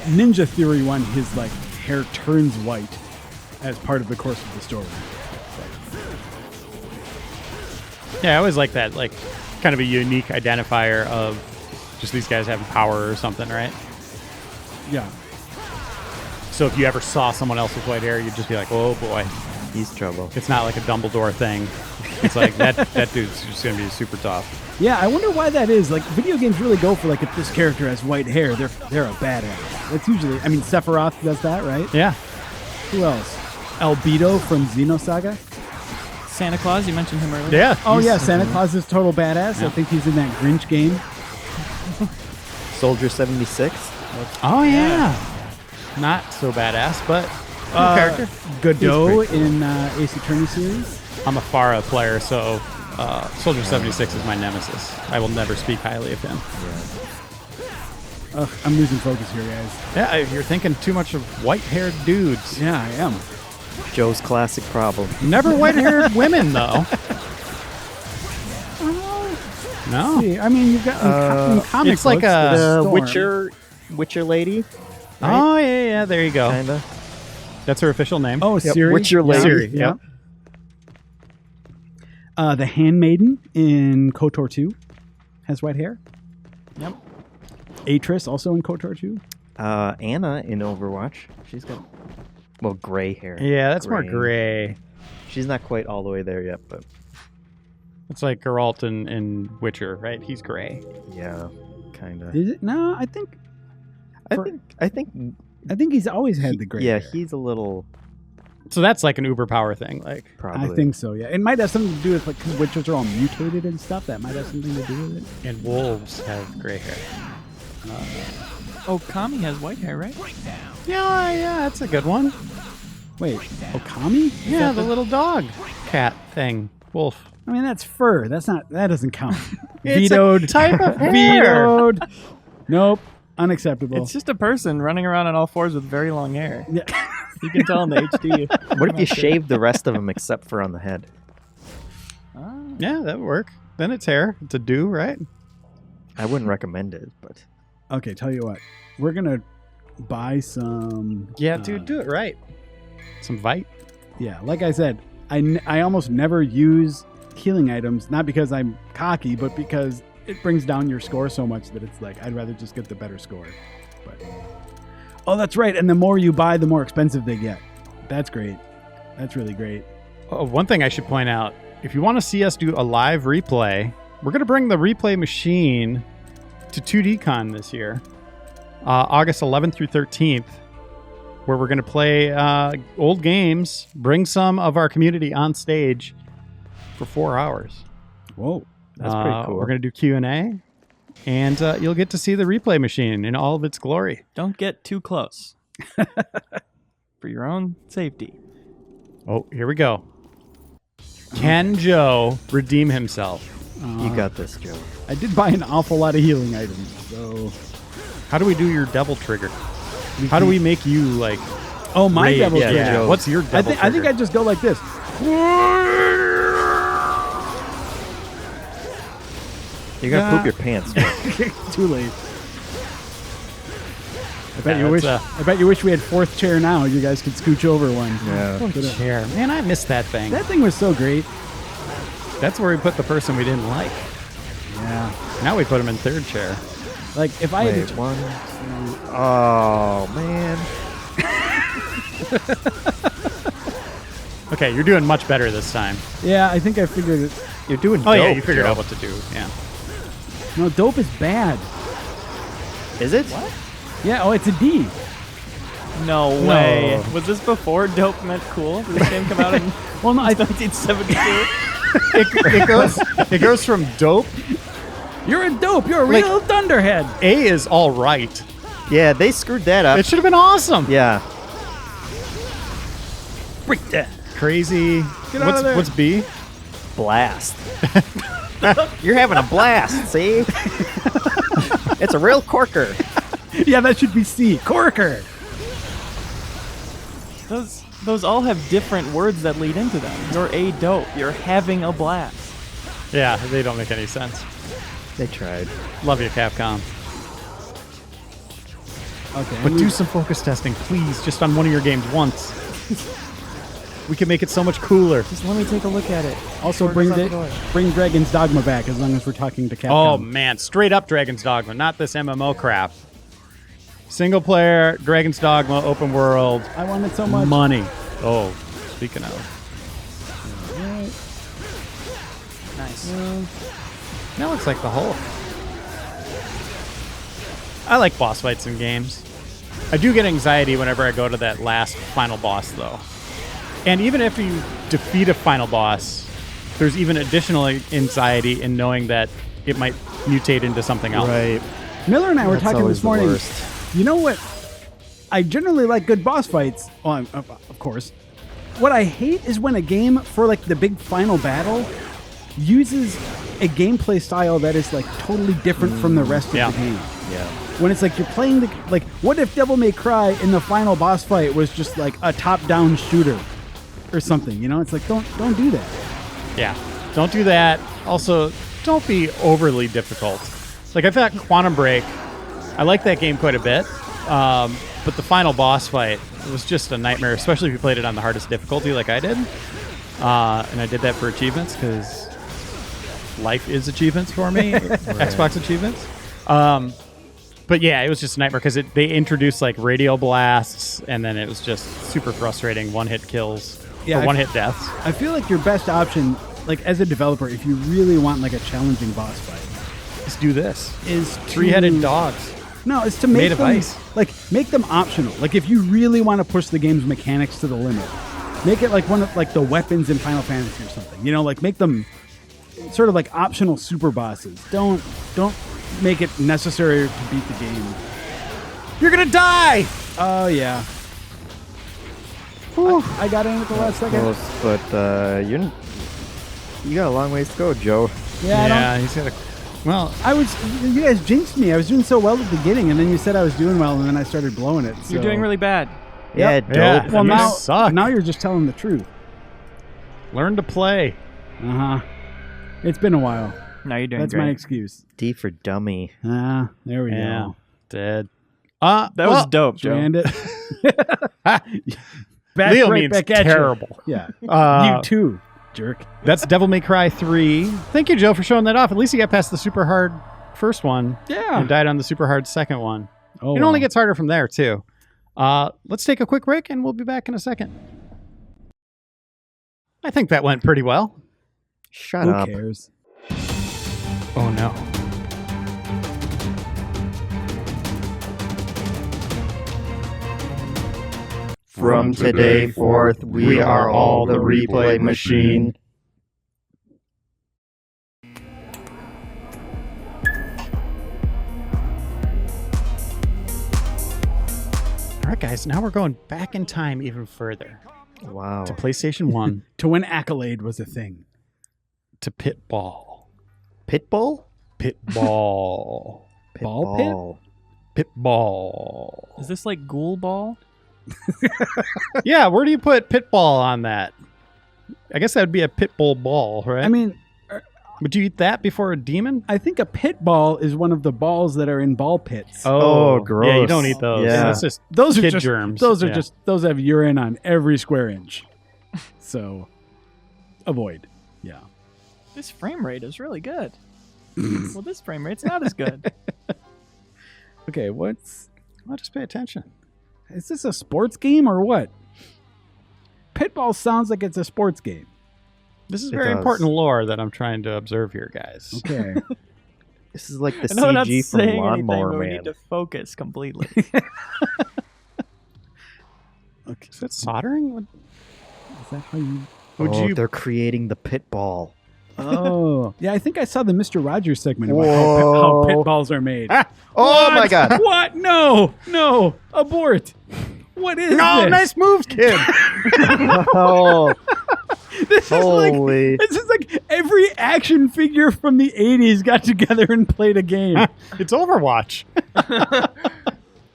S4: Ninja Theory one, his like hair turns white as part of the course of the story.
S1: Yeah, I always like that, like kind of a unique identifier of just these guys having power or something, right?
S4: Yeah.
S1: So if you ever saw someone else with white hair, you'd just be like, oh boy.
S5: He's trouble.
S1: It's not like a Dumbledore thing. It's like that dude's just going to be super tough.
S4: Yeah, I wonder why that is. Like, video games really go for, like, if this character has white hair, they're a badass. That's usually, I mean, Sephiroth does that, right?
S1: Yeah.
S4: Who else? Albedo from Xenosaga?
S6: Santa Claus, you mentioned him earlier.
S1: Yeah.
S4: Oh, yeah, Santa Claus is total badass.
S1: Yeah.
S4: I think he's in that Grinch game.
S5: Soldier 76.
S1: Oh, yeah. Not so badass, but cool character.
S4: Godot
S1: He's pretty
S4: in Ace Attorney series.
S1: I'm a Farah player, so Soldier 76 is my nemesis. I will never speak highly of him.
S4: Ugh, I'm losing focus here, guys.
S1: Yeah, you're thinking too much of white-haired dudes.
S4: Yeah, I am.
S5: Joe's classic problem.
S1: Never white-haired women, though. No.
S4: See, I mean, you've got in comic
S1: it's like
S4: books,
S1: a
S4: there's
S5: The
S4: Storm.
S5: Witcher lady.
S1: Oh, yeah, there you go.
S5: Kinda.
S1: That's her official name.
S4: Oh,
S5: Yep,
S4: Siri.
S5: Witcher lady.
S1: Siri,
S4: Yeah.
S1: yep.
S4: The Handmaiden in KOTOR 2 has white hair.
S6: Yep.
S4: Atris also in KOTOR 2.
S5: Anna in Overwatch. She's got gray hair.
S1: Yeah, that's more gray.
S5: She's not quite all the way there yet, but
S1: It's like Geralt in Witcher, right? He's gray.
S5: yeah, kinda.
S4: Is it? No, I think
S5: I think
S4: he's always had the gray
S5: yeah,
S4: hair.
S5: he's a little
S1: So that's like an uber power thing. Like,
S5: probably.
S4: I think so, yeah. It might have something to do with, like, because Witchers are all mutated and stuff. That might have something to do with it.
S1: and wolves have gray hair.
S6: Oh, Kami has white hair, right?
S1: Yeah, that's a good one.
S4: Wait, Okami? Is
S1: Yeah,
S4: that
S1: the little dog cat thing. Wolf.
S4: I mean, that's fur. That doesn't count.
S1: It's
S4: Vetoed.
S1: a type of hair.
S4: Vetoed. Nope. Unacceptable.
S6: It's just a person running around on all fours with very long hair.
S4: Yeah.
S6: You can tell in the HD.
S5: What if you shave the rest of them except for on the head?
S1: Yeah, that would work. Then it's hair. It's a do, right?
S5: I wouldn't recommend it, but
S4: Okay, tell you what. We're going to buy some...
S1: Yeah, dude, do it right. Some Vite.
S4: Yeah, like I said, I almost never use healing items, not because I'm cocky, but because it brings down your score so much that it's like, I'd rather just get the better score. But oh, that's right. And the more you buy, the more expensive they get. That's great. That's really great.
S1: Oh, one thing I should point out, if you want to see us do a live replay, we're going to bring the replay machine to 2DCon this year. August 11th through 13th, where we're going to play old games, bring some of our community on stage for 4 hours.
S4: Whoa.
S5: That's pretty cool.
S1: We're going to do Q&A, and you'll get to see the replay machine in all of its glory.
S6: Don't get too close. For your own safety.
S1: Oh, here we go. Can Joe redeem himself?
S5: You got this, Joe.
S4: I did buy an awful lot of healing items, so...
S1: How do we do your devil trigger? How do we make you, like...
S4: Oh, my
S1: rage?
S4: devil
S1: Yeah,
S4: trigger.
S1: yeah. What's your devil
S4: I think I just go like this.
S5: You're going to poop your pants.
S4: Too late. I bet you wish we had fourth chair now. You guys could scooch over one.
S5: Yeah.
S1: chair. Man, I missed that thing.
S4: That thing was so great.
S1: That's where we put the person we didn't like.
S4: Yeah.
S1: Now we put him in third chair.
S4: Like, if I
S5: Wait,
S4: had to...
S5: 1, 2... Oh, man.
S1: Okay, you're doing much better this time.
S4: Yeah, I think I figured it.
S5: You're doing
S1: Oh,
S5: dope,
S1: yeah, you figured
S5: Joe.
S1: out what to do. Yeah.
S4: No, dope is bad.
S5: Is it? What?
S4: Yeah, oh, it's a D.
S6: No way. Was this before dope meant cool? Did this game come out in
S4: Well, no,
S6: 1972?
S1: It goes from dope.
S4: You're a dope. You're a real thunderhead.
S1: A is all right.
S5: Yeah, they screwed that up.
S1: It should have been awesome.
S5: Yeah.
S1: Break that. Crazy.
S4: Get out of there.
S1: What's B?
S5: Blast. You're having a blast, see? It's a real corker.
S4: Yeah, that should be C. Corker.
S6: Those all have different words that lead into them. You're a dope. You're having a blast.
S1: Yeah, they don't make any sense.
S5: They tried.
S1: Love you, Capcom.
S4: Okay.
S1: But do some focus testing, please, just on one of your games once. We can make it so much cooler.
S6: Just let me take a look at it.
S4: Also, bring Dragon's Dogma back as long as we're talking to Capcom.
S1: Oh, man. Straight up Dragon's Dogma, not this MMO crap. Single player, Dragon's Dogma, open world.
S4: I want it so much.
S1: Money. Oh, speaking of.
S6: Nice.
S1: That looks like the Hulk. I like boss fights in games. I do get anxiety whenever I go to that last final boss, though. And even if you defeat a final boss, there's even additional anxiety in knowing that it might mutate into something else.
S5: Right.
S4: Miller and I were
S5: That's
S4: talking
S5: always
S4: this
S5: the
S4: morning.
S5: worst.
S4: You know what? I generally like good boss fights. Well, of course. What I hate is when a game for like the big final battle uses a gameplay style that is like totally different from the rest of the game.
S5: Yeah.
S4: When it's like you're playing the like, what if Devil May Cry in the final boss fight was just like a top-down shooter or something? You know, it's like don't do that.
S1: Yeah, don't do that. Also, don't be overly difficult. Like, I thought Quantum Break, I like that game quite a bit, but the final boss fight was just a nightmare, especially if you played it on the hardest difficulty like I did. And I did that for achievements because life is achievements for me, Xbox achievements. But yeah, it was just a nightmare because they introduced like radio blasts, and then it was just super frustrating one-hit kills, or one-hit deaths.
S4: I feel like your best option, like as a developer, if you really want like a challenging boss fight,
S1: Just do this.
S4: is
S1: Three-headed
S4: to-
S1: dogs.
S4: No, it's to make
S1: Made of
S4: them
S1: ice.
S4: make them optional. Like if you really want to push the game's mechanics to the limit, make it like one of like the weapons in Final Fantasy or something. You know, like make them sort of like optional super bosses. Don't make it necessary to beat the game.
S1: You're gonna die!
S4: Oh yeah. I got in at the last second.
S5: Close, but you got a long ways to go, Joe.
S4: Yeah, I don't-
S1: he's got a... Well,
S4: you guys jinxed me. I was doing so well at the beginning, and then you said I was doing well, and then I started blowing it. So.
S6: You're doing really bad.
S5: Yeah,
S4: Yep.
S5: dope.
S1: Yeah.
S4: well.
S1: You
S4: Now,
S1: suck.
S4: now you're just telling the truth.
S1: learn to play.
S4: It's been a while.
S6: No, you're doing
S4: That's
S6: great.
S4: my excuse.
S5: D for dummy.
S4: There we
S1: Yeah.
S4: go.
S1: Dead.
S6: That was dope, Joe.
S4: Land it. Back
S1: Leo
S4: right
S1: means
S4: back at you.
S1: terrible.
S4: Yeah.
S1: Uh,
S4: You too, jerk.
S1: That's Devil May Cry 3. Thank you, Joe, for showing that off. At least you got past the super hard first one.
S4: Yeah.
S1: And died on the super hard second one.
S4: Oh,
S1: It
S4: well.
S1: only gets harder from there, too. Let's take a quick break, and we'll be back in a second. I think that went pretty well.
S5: Shut
S4: Who
S5: up.
S4: cares?
S1: Oh, no.
S5: From today forth, we are all the replay machine.
S1: All right, guys. Now we're going back in time even further
S5: Wow.
S1: to PlayStation 1
S4: To when Accolade was a thing.
S1: to Pitball.
S5: Pitbull?
S1: Pitball.
S4: Ball
S1: Pitball.
S6: Is this like Ghoul Ball?
S1: Yeah, where do you put Pitball on that? I guess that would be a Pitbull ball, right?
S4: I mean,
S1: would you eat that before a demon?
S4: I think a pit ball is one of the balls that are in ball pits.
S5: Oh,
S1: Yeah, you
S5: gross.
S1: don't eat those.
S5: Yeah.
S1: That's just
S4: Those are
S1: kid
S4: just
S1: germs.
S4: Those are
S1: Yeah.
S4: just those have urine on every square inch. So avoid. Yeah.
S6: This frame rate is really good. Well, this frame rate's not as good.
S4: Okay,
S1: Well, just pay attention.
S4: is this a sports game or what? Pitball sounds like it's a sports game.
S1: This is
S5: It
S1: very
S5: does.
S1: important lore that I'm trying to observe here, guys.
S4: Okay.
S5: This is like the
S6: I know we're not
S5: CG from
S6: saying anything,
S5: Lawnmower
S6: but we
S5: Man.
S6: need to focus completely.
S4: Okay.
S1: Is that soldering? What-
S4: Is that how you
S1: Would you?
S5: They're creating the Pitball.
S4: Oh. Yeah, I think I saw the Mr. Rogers segment about
S5: Whoa.
S4: how pit balls are made.
S1: Ah,
S5: Oh
S4: What?
S5: my god.
S4: What? No. No. Abort. What is
S1: no,
S4: this?
S1: nice moves, kid.
S5: Oh,
S4: This is like
S5: holy.
S4: this is like every action figure from the 80s got together and played a game.
S1: It's Overwatch.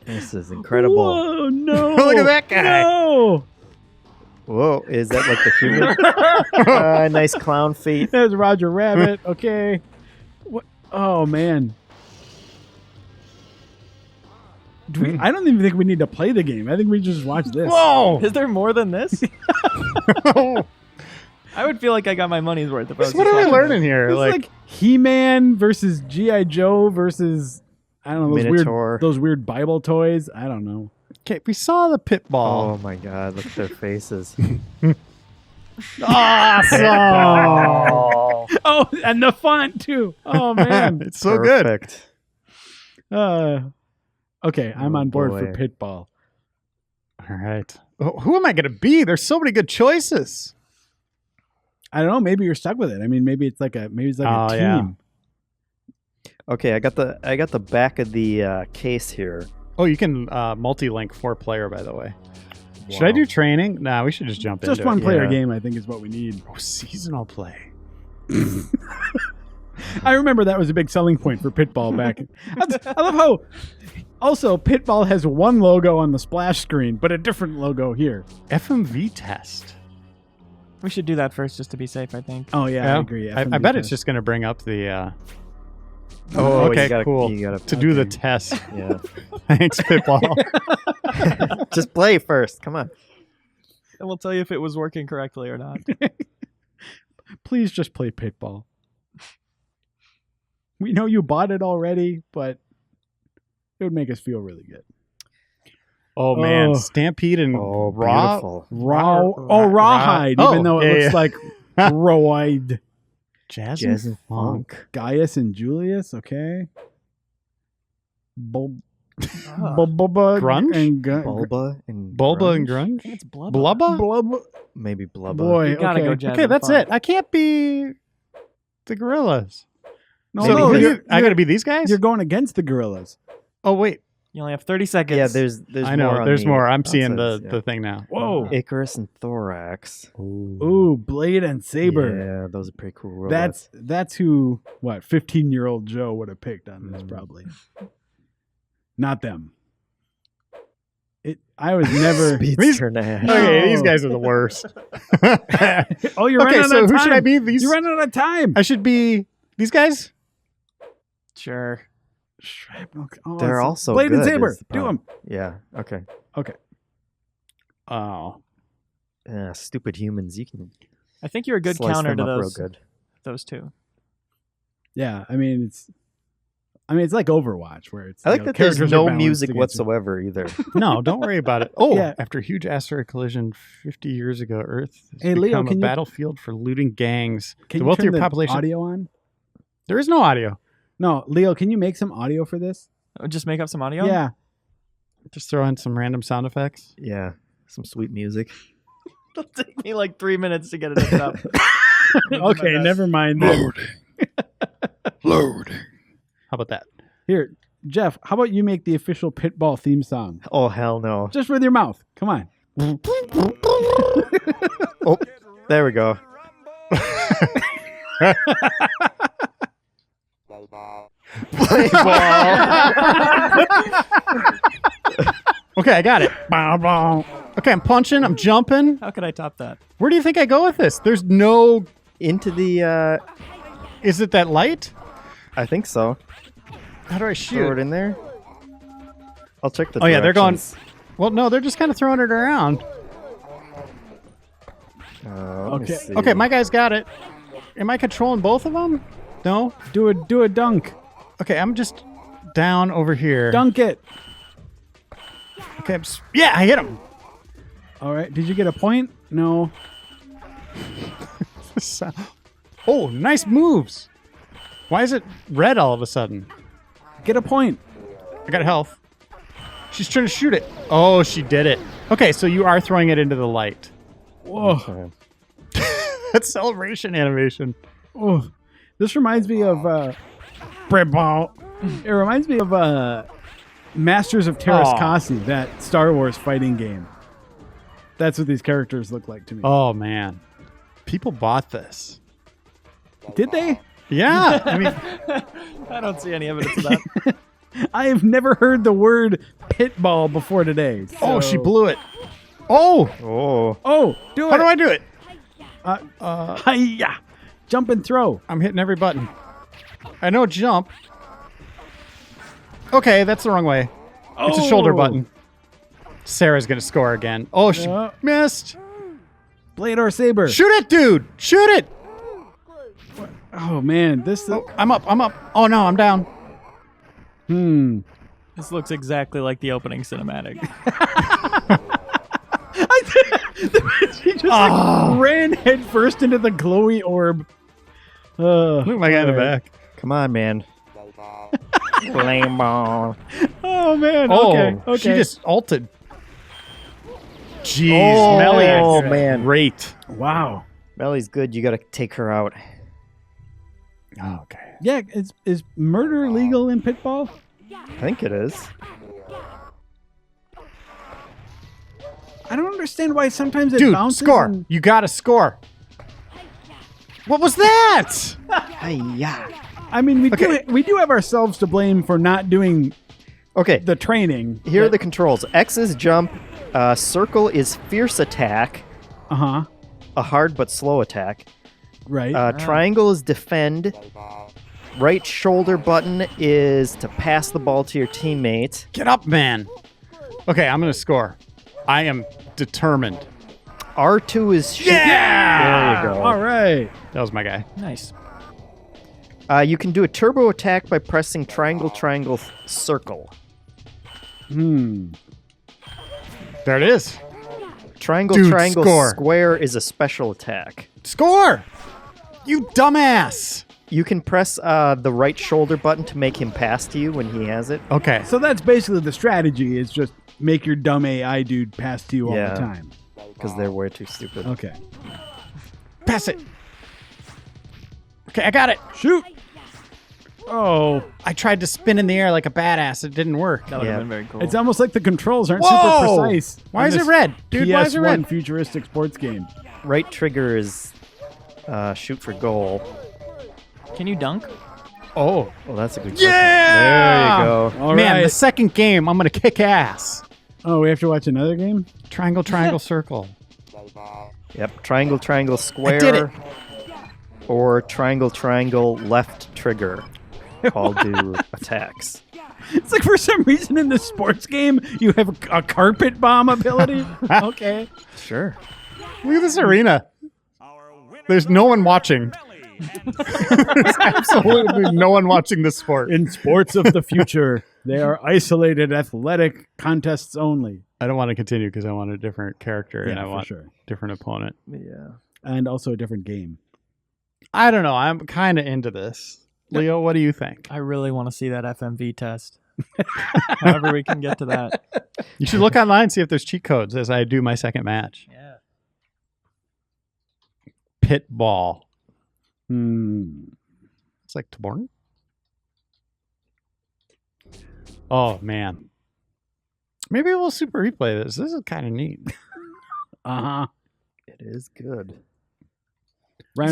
S5: This is incredible.
S4: Whoa, no.
S1: Look at that guy.
S4: No.
S5: Whoa, is that like the human? Nice clown feet.
S4: There's Roger Rabbit. Okay. What? Oh, man. I don't even think we need to play the game. I think we just watch this.
S1: Whoa!
S6: Is there more than this? I would feel like I got my money's worth if I was
S1: What
S6: just
S1: are we
S6: watching
S1: learning here?
S4: It's like He-Man versus G.I. Joe versus, I don't know,
S5: Minotaur.
S4: those weird Bible toys. I don't know.
S1: okay, we saw the Pitball.
S5: Oh my god, look at their faces.
S1: Awesome!
S4: Oh, and the font, too. Oh, man.
S1: It's so good.
S5: Perfect.
S4: Okay, I'm
S5: Oh,
S4: on board
S5: boy.
S4: for Pitball.
S1: All right. Who am I going to be? There's so many good choices.
S4: I don't know. Maybe you're stuck with it. I mean, maybe it's like a team.
S1: Yeah.
S5: Okay, I got the back of the case here.
S1: Oh, you can multi-link 4-player, by the way. Should I
S5: Wow.
S1: do training? Nah, we should just jump
S4: Just
S1: into
S4: one
S1: it.
S4: player
S5: Yeah.
S4: game, I think, is what we need.
S1: Oh, seasonal play.
S4: I remember that was a big selling point for Pitball back. I love how also Pitball has one logo on the splash screen, but a different logo here.
S1: FMV test.
S6: We should do that first just to be safe, I think.
S4: Oh yeah, I agree.
S1: I bet it's just going to bring up the...
S5: Oh,
S1: okay,
S5: you gotta,
S1: cool.
S5: You gotta,
S1: To do the test.
S5: yeah.
S1: Thanks, Pitball.
S5: Just play first. Come on.
S6: And we'll tell you if it was working correctly or not.
S4: Please just play Pitball. We know you bought it already, but it would make us feel really good.
S1: Oh, man.
S4: Oh.
S1: Stampede and
S5: Oh,
S1: Raw.
S5: beautiful.
S4: Rawhide, even though it looks like Rawhide.
S1: Jazz,
S5: Jazz
S1: and
S5: and funk.
S4: Gaius and Julius, okay. Bulba
S1: Grunge?
S4: and
S5: Bulba and
S1: Bulba and
S6: I
S1: Grunge?
S6: think it's Blubba.
S1: Blubba?
S4: Blub.
S5: Maybe Blubba.
S4: Boy,
S6: You gotta
S4: okay.
S6: go Jazz
S1: Okay,
S6: and
S1: that's
S6: Funk.
S1: it. I can't be the gorillas.
S4: No,
S1: So
S4: no,
S1: who do
S4: you're,
S1: I got to be these guys?
S4: you're going against the gorillas.
S1: Oh, wait.
S6: You only have 30 seconds.
S5: Yeah, there's
S1: I know.
S5: more on
S1: There's
S5: the
S1: more. I'm seeing
S5: outsides,
S1: the thing now.
S4: Whoa.
S5: Icarus and Thorax.
S4: Ooh, Blade and Saber.
S5: Yeah, those are pretty cool robots.
S4: That's who 15-year-old Joe would have picked on this probably. Not them. I was never.
S5: Speedster Nash.
S1: Okay,
S4: No.
S1: these guys are the worst.
S4: Oh, you're
S1: Okay,
S4: running
S1: so
S4: out of
S1: who
S4: time.
S1: should I be? These?
S4: You're running out of time.
S1: I should be these guys?
S6: Sure.
S4: Shrapnel. Oh,
S5: They're
S4: it's-
S5: also
S4: Blade
S5: good,
S4: and Saber.
S5: is the
S4: Do them.
S5: problem. Yeah. Okay.
S1: Oh.
S5: Stupid humans. You can
S6: I think you're a good
S5: slice
S6: counter
S5: them
S6: to
S5: up
S6: those
S5: real good.
S6: those two.
S4: Yeah, I mean it's like Overwatch where it's.
S5: I like
S4: you know,
S5: that there's
S4: characters are
S5: no
S4: balanced
S5: music
S4: against you.
S5: whatsoever either.
S1: No, don't worry about it. Oh,
S4: Yeah.
S1: after a huge asteroid collision 50 years ago, Earth has
S4: Hey, Leo,
S1: become
S4: can
S1: a
S4: you-
S1: battlefield for looting gangs.
S4: Can
S1: The
S4: you
S1: wealthier
S4: turn the
S1: population.
S4: audio on?
S1: There is no audio.
S4: No, Leo, can you make some audio for this?
S6: Just make up some audio?
S4: Yeah.
S1: Just throw in some random sound effects.
S5: Yeah. Some sweet music.
S6: It'll take me like 3 minutes to get it hooked up.
S4: Okay, never mind.
S1: Loading. How about that?
S4: Here, Jeff, how about you make the official Pitball theme song?
S5: Oh, hell no.
S4: Just with your mouth. Come on.
S5: Oh, there we go. Play ball.
S1: Okay, I got it. Okay, I'm punching. I'm jumping.
S6: How could I top that?
S1: Where do you think I go with this? There's no...
S5: Into the,
S1: Is it that light?
S5: I think so.
S1: How do I
S5: Throw it
S1: shoot?
S5: in there. I'll check the
S1: Oh, yeah, they're going...
S5: directions.
S1: Well, no, they're just kind of throwing it around.
S5: Let me
S4: Okay.
S5: see.
S1: Okay, my guy's got it. Am I controlling both of them? No?
S4: Do a dunk.
S1: Okay, I'm just down over here.
S4: Dunk it.
S1: Okay, yeah, I hit him.
S4: All right. Did you get a point? No.
S1: Oh, nice moves. Why is it red all of a sudden?
S4: Get a point.
S1: I got health. She's trying to shoot it. Oh, she did it. Okay, so you are throwing it into the light.
S4: Whoa.
S5: Okay.
S1: That's celebration animation.
S4: Oh. This reminds me of
S1: Pitball.
S4: it reminds me of Masters of Terrascasi, that Star Wars fighting game. That's what these characters look like to me.
S1: Oh, man. People bought this.
S4: Did they?
S1: Yeah. I mean,
S6: I don't see any evidence of that.
S4: I have never heard the word pitball before today.
S1: oh, she
S4: so-
S1: blew it. Oh,
S5: Oh.
S4: Oh, do it.
S1: how do I do it?
S4: Hi-ya. Jump and throw.
S1: I'm hitting every button. I know jump. Okay, that's the wrong way. It's a shoulder
S4: Oh.
S1: button. Sarah's going to score again. Oh, she
S4: Yeah.
S1: missed.
S4: Blade or saber.
S1: Shoot it, dude. Shoot it.
S4: Oh, man. This.
S1: Oh, I'm up. I'm up. Oh, no, I'm down.
S6: This looks exactly like the opening cinematic.
S4: He just like, ran head first into the glowy orb.
S1: Look at my guy in the back.
S5: Come on, man. Flame ball.
S4: Oh, man.
S1: Oh,
S4: Okay.
S1: she just ulted. Jeez,
S5: Oh,
S1: Melly is
S5: man.
S1: great.
S4: Wow.
S5: Melly's good. You got to take her out.
S1: Okay.
S4: Yeah, is murder legal in Pitball?
S5: I think it is.
S4: I don't understand why sometimes it
S1: Dude,
S4: bounces.
S1: score.
S4: and-
S1: You got to score. What was that?
S5: Hi-ya.
S4: I mean,
S1: Okay.
S4: we do have ourselves to blame for not doing
S5: Okay.
S4: the training.
S5: Here are the controls. X is jump. Circle is fierce attack.
S4: Uh-huh.
S5: A hard but slow attack.
S4: Right.
S5: Triangle is defend. Right shoulder button is to pass the ball to your teammate.
S1: Get up, man. Okay, I'm going to score. I am determined.
S5: R2 is shoot.
S1: Yeah!
S5: There you go.
S4: All right.
S1: That was my guy.
S6: Nice.
S5: You can do a turbo attack by pressing triangle, triangle, circle.
S1: There it is.
S5: Triangle,
S1: Dude,
S5: triangle,
S1: score.
S5: square is a special attack.
S1: Score! You dumbass.
S5: You can press the right shoulder button to make him pass to you when he has it.
S1: Okay.
S4: So that's basically the strategy, is just make your dumb AI dude pass to you all
S5: Yeah.
S4: the time.
S5: Because they're way too stupid.
S4: Okay.
S1: Pass it. Okay, I got it.
S4: Shoot. Oh,
S1: I tried to spin in the air like a badass. It didn't work.
S6: That would
S5: Yeah.
S6: have been very cool.
S4: it's almost like the controls aren't
S1: Whoa!
S4: super precise.
S1: Why
S4: on
S1: is it
S4: this
S1: red? Dude, why is it
S4: PS1
S1: red?
S4: futuristic sports game.
S5: Right trigger is shoot for goal.
S6: Can you dunk?
S1: Oh.
S5: Oh, that's a good question.
S1: Yeah!
S5: There you go.
S4: All
S1: Man,
S4: right.
S1: the second game, I'm going to kick ass.
S4: Oh, we have to watch another game?
S1: Triangle, triangle, circle.
S5: Yep. Triangle, triangle, square.
S1: did it.
S5: Or triangle, triangle, left trigger. All do attacks.
S4: It's like for some reason in the sports game, you have a carpet bomb ability. Okay.
S5: Sure.
S1: Look at this arena. There's no one watching. There's absolutely no one watching this sport.
S4: In sports of the future, they are isolated athletic contests only.
S1: I don't want to continue because I want a different character and
S4: Yeah,
S1: I
S4: for
S1: want
S4: sure.
S1: different opponent.
S5: Yeah.
S4: And also a different game.
S1: I don't know. I'm kind of into this. Leo, what do you think?
S6: I really want to see that FMV test. However we can get to that.
S1: You should look online and see if there's cheat codes as I do my second match.
S6: Yeah.
S1: Pitball. It's like Taborn. Oh man. Maybe we'll super replay this. This is kind of neat.
S5: It is good.
S6: Is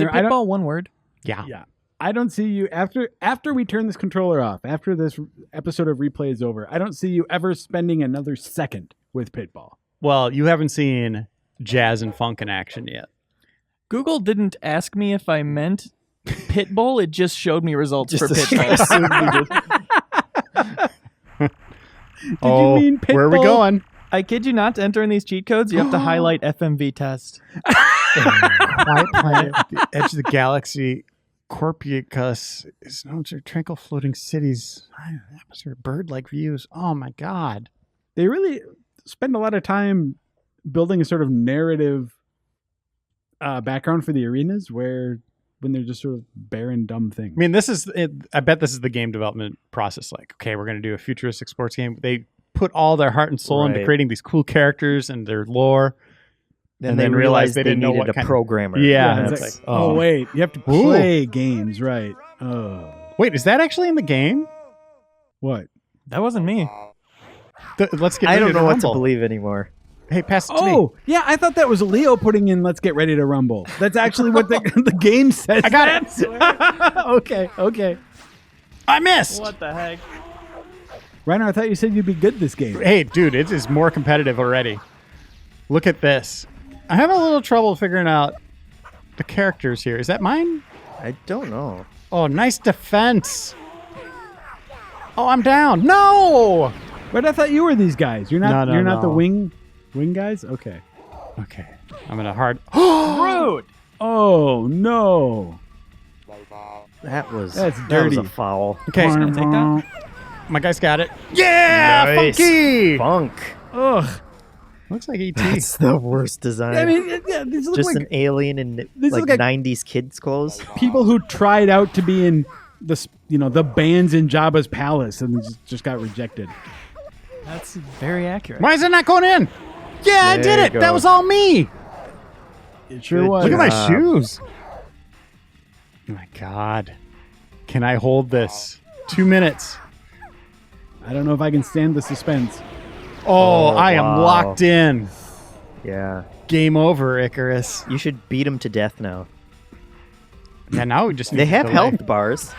S6: it
S4: Reiner, I don't,
S6: Pitball one word?
S1: Yeah.
S4: yeah, I don't see you after we turn this controller off. After this episode of replay is over, I don't see you ever spending another second with Pitball.
S1: Well, you haven't seen jazz and funk in action yet.
S6: Google didn't ask me if I meant Pitbull. It just showed me results for
S5: Just
S6: Pitball.
S4: Did you mean Pitbull?
S1: Where are we going?
S6: I kid you not, to enter in these cheat codes, you have to highlight FMV test.
S1: Quiet planet, the edge of the galaxy, Corpicus, no tranquil floating cities, atmosphere, bird-like views. Oh my God!
S4: They really spend a lot of time building a sort of narrative background for the arenas, when they're just sort of barren, dumb things.
S1: I mean, this is it. I bet this is the game development process. Like, okay, we're going to do a futuristic sports game. They put all their heart and soul into
S5: Right.
S1: creating these cool characters and their lore.
S5: Then they realized they
S1: didn't know
S5: needed
S1: what
S5: a
S1: kind of-
S5: programmer.
S1: Yeah,
S4: It's
S1: it's
S4: like,
S1: like,
S4: oh wait, you have to play games, right? Oh,
S1: Wait, is that actually in the game?
S4: what?
S6: That wasn't me.
S1: Let's get.
S5: I
S1: ready
S5: don't know what to
S1: rumble.
S5: believe anymore.
S1: Hey, pass it to me.
S4: Oh, yeah, I thought that was Leo putting in "Let's get ready to rumble." That's actually what the the game says.
S1: I got it.
S4: Okay.
S1: I missed.
S6: What the heck?
S4: Reiner, I thought you said you'd be good this game.
S1: Hey, dude, it is more competitive already. Look at this. I have a little trouble figuring out the characters here. Is that mine?
S5: I don't know.
S1: Oh, nice defense. Oh, I'm down. No.
S4: But I thought you were these guys. You're not.
S1: No,
S4: you're not the
S1: no.
S4: wing guys. Okay.
S1: Okay. I'm in a hard.
S6: Rude!
S4: Oh no.
S5: That was
S4: That's
S5: That was
S4: dirty.
S5: a foul.
S1: Okay.
S6: Gonna take that?
S1: My guy's got it. Yeah,
S5: Nice.
S1: funky.
S5: Funk.
S4: Ugh.
S1: Looks like ET.
S5: That's the worst design.
S4: I mean, yeah, these look
S5: just
S4: like
S5: an alien in
S4: These
S5: like
S4: look like-
S5: 90s kids clothes.
S4: people who tried out to be in the bands in Jabba's palace and just got rejected.
S6: That's very accurate.
S1: Why is it not going in? Yeah, I
S5: There
S1: did
S5: you
S1: it.
S5: go.
S1: That was all me.
S4: It sure
S5: Good
S4: was.
S1: Look at my
S5: job.
S1: shoes. Oh my God. Can I hold this? 2 minutes.
S4: I don't know if I can stand the suspense.
S1: Oh, I am
S5: wow.
S1: locked in.
S5: Yeah.
S1: Game over, Icarus.
S5: You should beat him to death now.
S1: Yeah, now we just need
S5: They
S1: to
S5: have
S1: delay.
S5: health bars.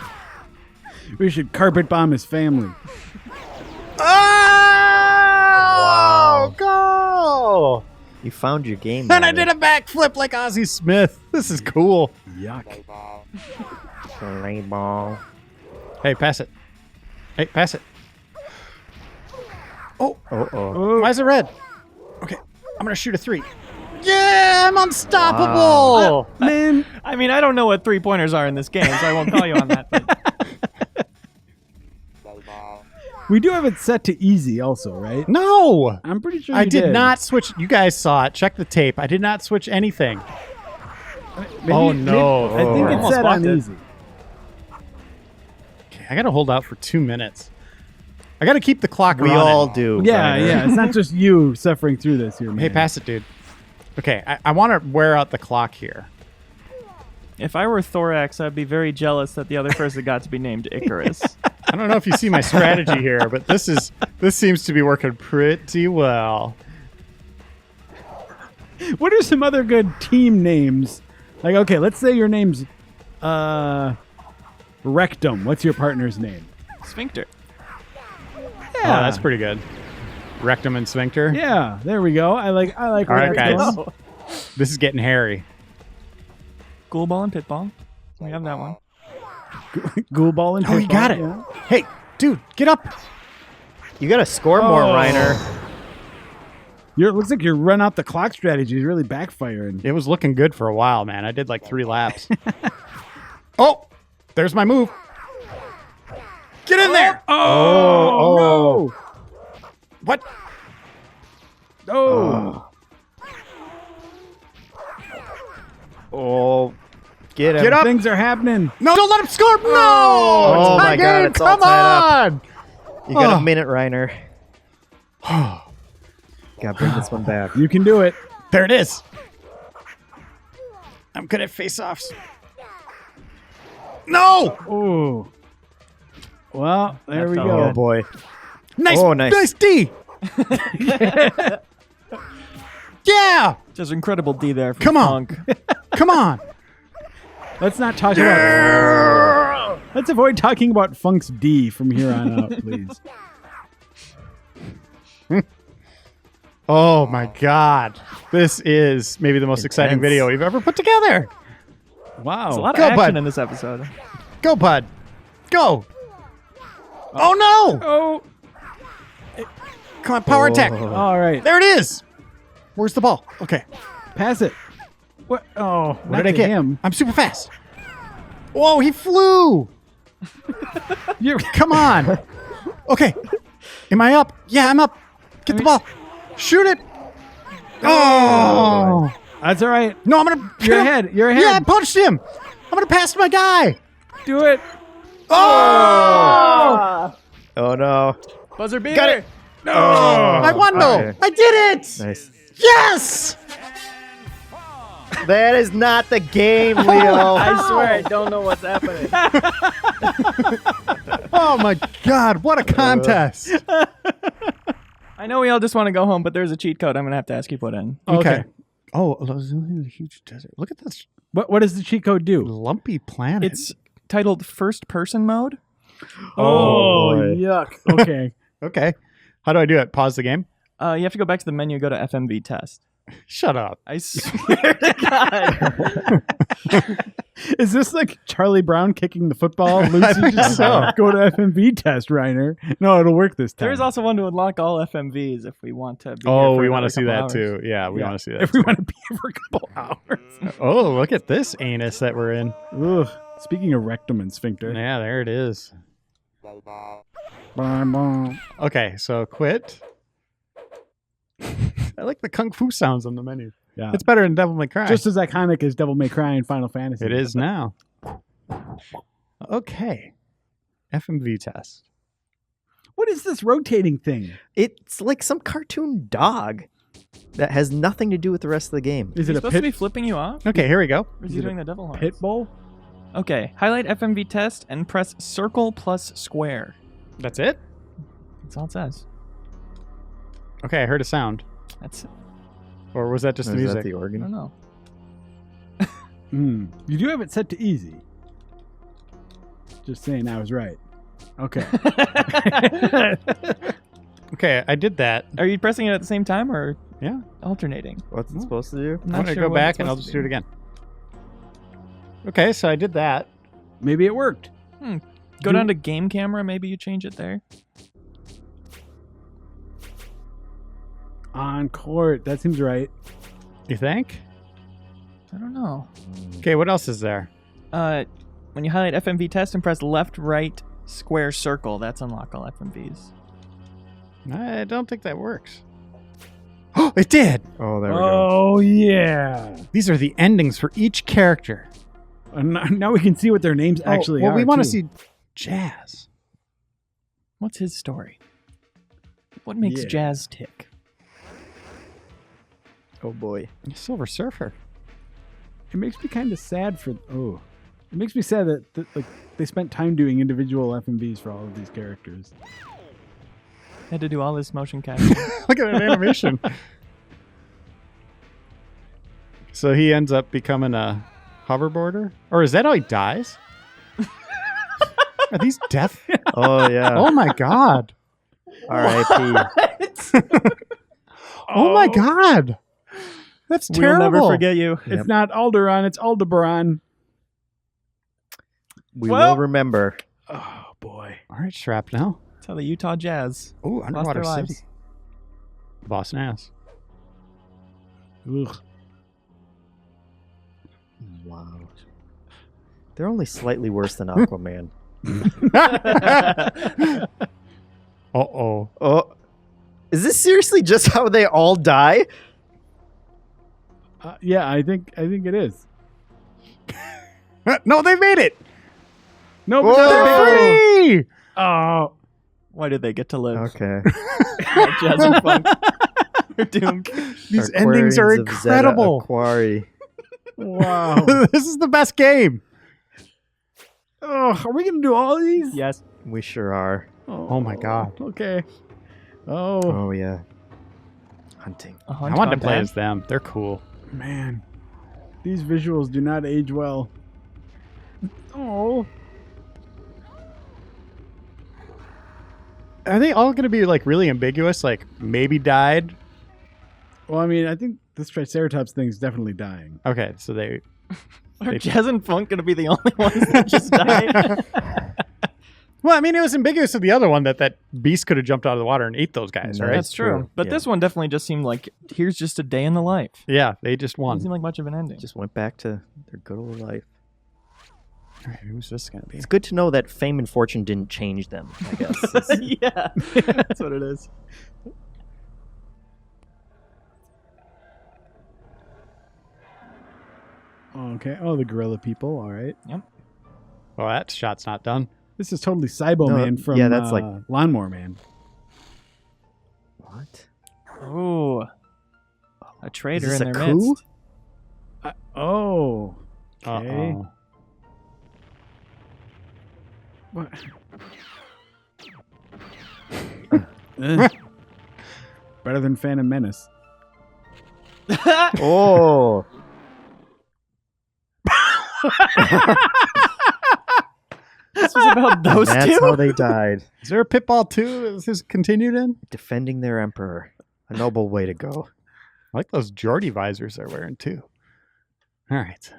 S4: We should carpet bomb his family.
S1: Oh, go!
S5: You found your game.
S1: And I
S5: Ryder.
S1: did a backflip like Ozzie Smith. This is cool.
S4: Yuck.
S5: Play ball.
S1: Hey, pass it. Hey, pass it. Oh,
S5: Uh-oh.
S1: why is it red? Okay, I'm gonna shoot a 3. Yeah, I'm unstoppable.
S4: Man,
S6: I mean, I don't know what 3-pointers are in this game, so I won't call you on that. But
S4: we do have it set to easy also, right?
S1: No,
S4: I'm pretty sure
S1: I
S4: you
S1: did not switch. You guys saw it. Check the tape. I did not switch anything. Oh, no.
S4: I think
S6: We're
S4: it's
S6: almost
S4: set on
S6: blocked it.
S4: easy.
S1: Okay, I gotta hold out for 2 minutes. I gotta keep the clock
S5: We
S1: running.
S5: all do.
S4: Yeah,
S5: Ryder.
S4: yeah. It's not just you suffering through this here, man.
S1: Hey, pass it, dude. Okay, I want to wear out the clock here.
S6: if I were Thorax, I'd be very jealous that the other person got to be named Icarus.
S1: I don't know if you see my strategy here, but this seems to be working pretty well.
S4: What are some other good team names? Like, okay, let's say your name's Rectum. What's your partner's name?
S6: Sphincter.
S1: Oh, that's pretty good. Rectum and sphincter.
S4: Yeah, there we go. I like
S1: All
S4: where
S1: right,
S4: that's
S1: guys.
S4: going.
S1: This is getting hairy.
S6: Ghoulball and Pitball. We have that one.
S4: Ghoulball and
S1: Oh, you
S4: Pitball,
S1: got it.
S4: yeah.
S1: Hey, dude, get up.
S5: You gotta score more,
S1: Oh.
S5: Reiner.
S4: It looks like your run out the clock strategy is really backfiring.
S1: It was looking good for a while, man. I did like 3 laps. Oh, there's my move. Get in there.
S4: Oh,
S1: What?
S4: no! Oh,
S5: Oh, get him.
S1: Get up.
S4: things are happening.
S1: No, don't let him score. No.
S5: Oh
S1: Tie
S5: my God,
S1: game.
S5: it's all
S1: Come
S5: tied
S1: on.
S5: You got a minute, Reiner. Gotta bring this one back.
S4: You can do it.
S1: There it is. I'm good at face-offs. No!
S4: Oh. Well, there we
S6: felt
S4: go.
S5: Oh boy.
S1: Nice,
S5: Oh, nice.
S1: D. Yeah!
S6: Just incredible D there. From
S1: Come on.
S6: Funk.
S1: Come on.
S4: Let's not talk about. Let's avoid talking about Funk's D from here on out, please.
S1: Oh my God. This is maybe the most exciting
S5: Intense.
S1: video we've ever put together.
S4: Wow.
S6: There's a lot of
S1: Go,
S6: action
S1: bud.
S6: in this episode.
S1: Go, bud. Go. Oh no!
S4: Oh.
S1: Come on, power attack.
S4: All right.
S1: There it is. Where's the ball? Okay.
S4: Pass it. What? Oh,
S1: What did I get?
S4: Him.
S1: I'm super fast. Whoa, he flew. Come on. Okay. Am I up? Yeah, I'm up. Get the ball. Shoot it. Oh.
S4: That's all right.
S1: No, I'm going to
S4: You're ahead. You're ahead.
S1: Yeah, I punched him. I'm going to pass my guy.
S4: Do it.
S1: Oh.
S5: Oh no.
S6: Buzzer beater.
S5: Got it.
S1: No. I won, though.
S5: Okay.
S1: I did it.
S5: Nice.
S1: Yes.
S5: That is not the game, Leo.
S6: I swear I don't know what's happening.
S1: Oh, my God. What a contest.
S6: I know we all just want to go home, but there's a cheat code I'm going to have to ask you put in.
S1: Okay. Oh, a huge desert. Look at this
S4: What does the cheat code do?
S1: lumpy planet.
S6: It's titled First Person Mode.
S5: Oh, boy.
S4: yuck. Okay.
S1: Okay. How do I do it? Pause the game?
S6: You have to go back to the menu, go to FMV test.
S1: Shut up.
S6: I swear to God.
S4: Is this like Charlie Brown kicking the football? Lucy
S1: think
S4: just
S1: so.
S4: Go to FMV test, Reiner. No, it'll work this time.
S6: There is also one to unlock all FMVs if we want to. Be
S1: Oh,
S6: here for
S1: we want
S6: another
S1: to see
S6: couple
S1: that
S6: hours.
S1: too. Yeah, we want to see that.
S4: if we want to be here for a couple hours.
S1: Oh, look at this anus that we're in.
S4: Ugh. Speaking of rectum and sphincter.
S1: Yeah, there it is.
S4: Bum, bum.
S1: Okay, so quit. I like the kung fu sounds on the menu.
S4: Yeah.
S1: It's better than Devil May Cry.
S4: Just as iconic as Devil May Cry in Final Fantasy.
S1: It is now. Okay. FMV test.
S4: What is this rotating thing?
S5: It's like some cartoon dog that has nothing to do with the rest of the game.
S4: Is
S6: Is he
S4: it a
S6: supposed to be
S4: pit,
S6: flipping you off?
S1: Okay, here we go.
S6: Or is he doing the devil horns?
S4: pit bull?
S6: Okay, highlight FMV test and press circle plus square.
S1: That's it?
S6: That's all it says.
S1: Okay, I heard a sound.
S6: That's it.
S1: Or was that just
S5: Is
S1: the
S5: that
S1: music?
S5: the
S6: I don't
S5: organ?
S6: know.
S4: You do have it set to easy. Just saying I was right. Okay.
S1: Okay, I did that.
S6: Are you pressing it at the same time or
S1: Yeah.
S6: alternating?
S5: What's it supposed to do?
S6: I'm
S1: I'm
S6: not
S1: going to
S6: sure
S1: go
S6: what
S1: back
S6: it's
S1: and I'll
S6: supposed
S1: just
S6: to
S1: do it again. Okay, so I did that.
S4: Maybe it worked.
S6: Go down to game camera. Maybe you change it there.
S4: On court. That seems right.
S1: You think?
S6: I don't know.
S1: Okay, what else is there?
S6: When you highlight FMV test and press left, right, square, circle, that's unlock all FMVs.
S1: I don't think that works. Oh, it did!
S5: Oh, there we go.
S4: Oh, yeah.
S1: These are the endings for each character.
S4: And now we can see what their names actually
S1: well,
S4: are.
S1: we want to
S4: too.
S1: see Jazz.
S6: What's his story? What makes
S4: Yeah.
S6: Jazz tick?
S5: Oh boy.
S1: Silver Surfer.
S4: It makes me kind of sad for. Oh. It makes me sad that like they spent time doing individual FMVs for all of these characters.
S6: Had to do all this motion capture.
S1: Look at that animation. So he ends up becoming a hoverboarder? Or is that how he dies? Are these death?
S5: Oh yeah.
S1: Oh my god.
S5: R.I.P.
S1: Oh my god. That's
S6: We'll
S1: terrible.
S6: never forget you.
S5: Yep.
S4: It's not Alderaan, it's Aldebaran.
S5: We
S6: Well-
S5: will remember.
S4: Oh boy.
S1: All right, Shrapnel.
S6: That's how the Utah Jazz
S1: Ooh,
S6: lost
S1: Underwater
S6: their
S1: City.
S6: lives.
S1: Boston ass.
S4: Ugh.
S5: Wow. They're only slightly worse than Aquaman.
S1: Uh-oh.
S5: Oh, is this seriously just how they all die?
S4: Yeah, I think it is.
S1: No, they made it.
S4: No,
S5: Whoa.
S4: but
S1: They're free.
S4: oh,
S6: Why did they get to live?
S5: Okay.
S6: Jazz and Funk are doomed.
S1: These endings are
S5: Aquarians of Zeta
S1: incredible.
S5: Aquari.
S4: Wow.
S1: This is the best game.
S4: Oh, are we gonna do all these?
S6: Yes.
S5: We sure are.
S1: Oh my god.
S4: Okay. Oh,
S5: Oh yeah. Hunting.
S6: A
S1: I
S6: hunt
S1: wanted to
S6: gone
S1: play
S6: bad.
S1: as them. They're cool.
S4: man. These visuals do not age well. Oh.
S1: Are they all going to be like really ambiguous? Like maybe died?
S4: Well, I mean, I think this Triceratops thing's definitely dying.
S1: Okay, so they.
S6: Are Jazz and Funk going to be the only ones that just died?
S1: Well, I mean, it was ambiguous with the other one that beast could have jumped out of the water and ate those guys,
S5: No,
S1: right?
S6: That's true. But
S5: Yeah.
S6: this one definitely just seemed like, here's just a day in the life.
S1: Yeah, they just
S6: Doesn't
S1: won.
S6: seem like much of an ending.
S5: Just went back to their good old life.
S1: All right, who's this going to be?
S5: It's good to know that fame and fortune didn't change them, I guess. It's-
S6: Yeah, that's what it is.
S4: Okay. Oh, the gorilla people. All right.
S1: Well, that shot's not done.
S4: This is totally Cybo
S5: No,
S4: Man from
S5: yeah, that's like-
S4: Lawnmower Man.
S5: what?
S6: Ooh. A traitor
S5: this
S6: in
S5: a
S6: their
S5: coup?
S6: midst.
S4: Oh. Okay.
S1: Uh-oh.
S4: What? Better than Phantom Menace.
S5: Oh.
S6: This was about those
S5: That's
S6: two?
S5: how they died.
S1: Is there a Pitball 2? Is this continued in?
S5: Defending their emperor. A noble way to go.
S1: I like those Geordie visors they're wearing, too. All right.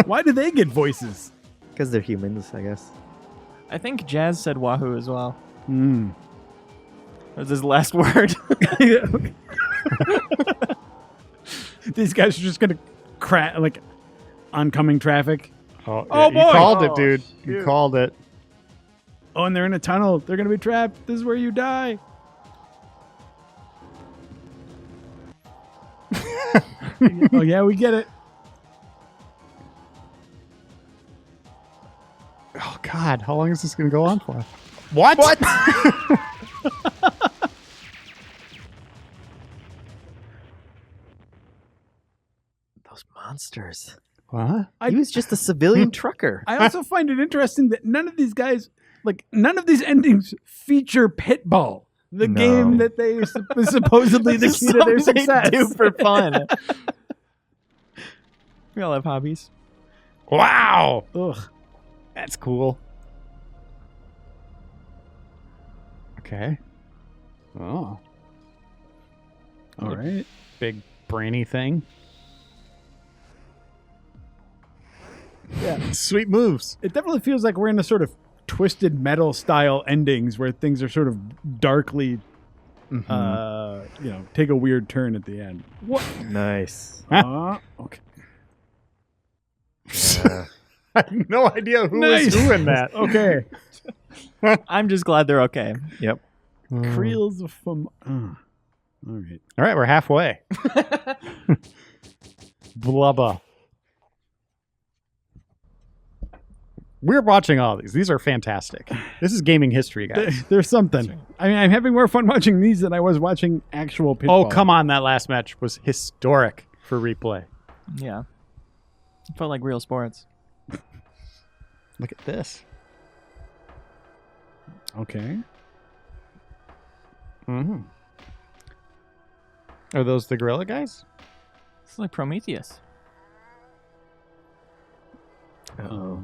S4: Why do they get voices?
S5: Because they're humans, I guess.
S6: I think Jazz said Wahoo as well.
S4: Hmm.
S6: That was his last word.
S4: These guys are just gonna crash like oncoming traffic.
S1: Oh,
S4: Oh,
S1: you
S4: boy!
S1: called it,
S4: Oh,
S1: dude. You
S4: shoot.
S1: called it.
S4: Oh, and they're in a tunnel. They're gonna be trapped. This is where you die. Oh yeah, we get it.
S1: Oh, God. How long is this going to go on for? What?
S5: Those monsters.
S1: What?
S5: He was just a civilian trucker.
S4: I also find it interesting that none of these guys, like none of these endings, feature Pitball, the
S5: No.
S4: game that they is supposedly the key to their
S6: Something
S4: success.
S6: do for fun. We all have hobbies.
S1: Wow.
S4: Ugh.
S1: That's cool. Okay. Oh.
S4: All right.
S1: Big brainy thing.
S4: Yeah.
S1: Sweet moves.
S4: It definitely feels like we're in a sort of twisted metal style endings where things are sort of darkly, take a weird turn at the end. What?
S5: Nice.
S4: Okay.
S5: Yeah.
S1: I have no idea who
S4: Nice.
S1: is doing that.
S4: Okay.
S6: I'm just glad they're okay.
S5: Yep.
S4: Creels of all right.
S1: All right, we're halfway. Blubba. We're watching all these. These are fantastic. This is gaming history, guys.
S4: There's something. I mean, I'm having more fun watching these than I was watching actual Pitball.
S1: Oh, come on. That last match was historic for replay.
S6: Yeah. It felt like real sports.
S1: Look at this.
S4: Okay.
S1: Mm-hmm. Are those the gorilla guys?
S6: It's like Prometheus.
S5: Uh-oh.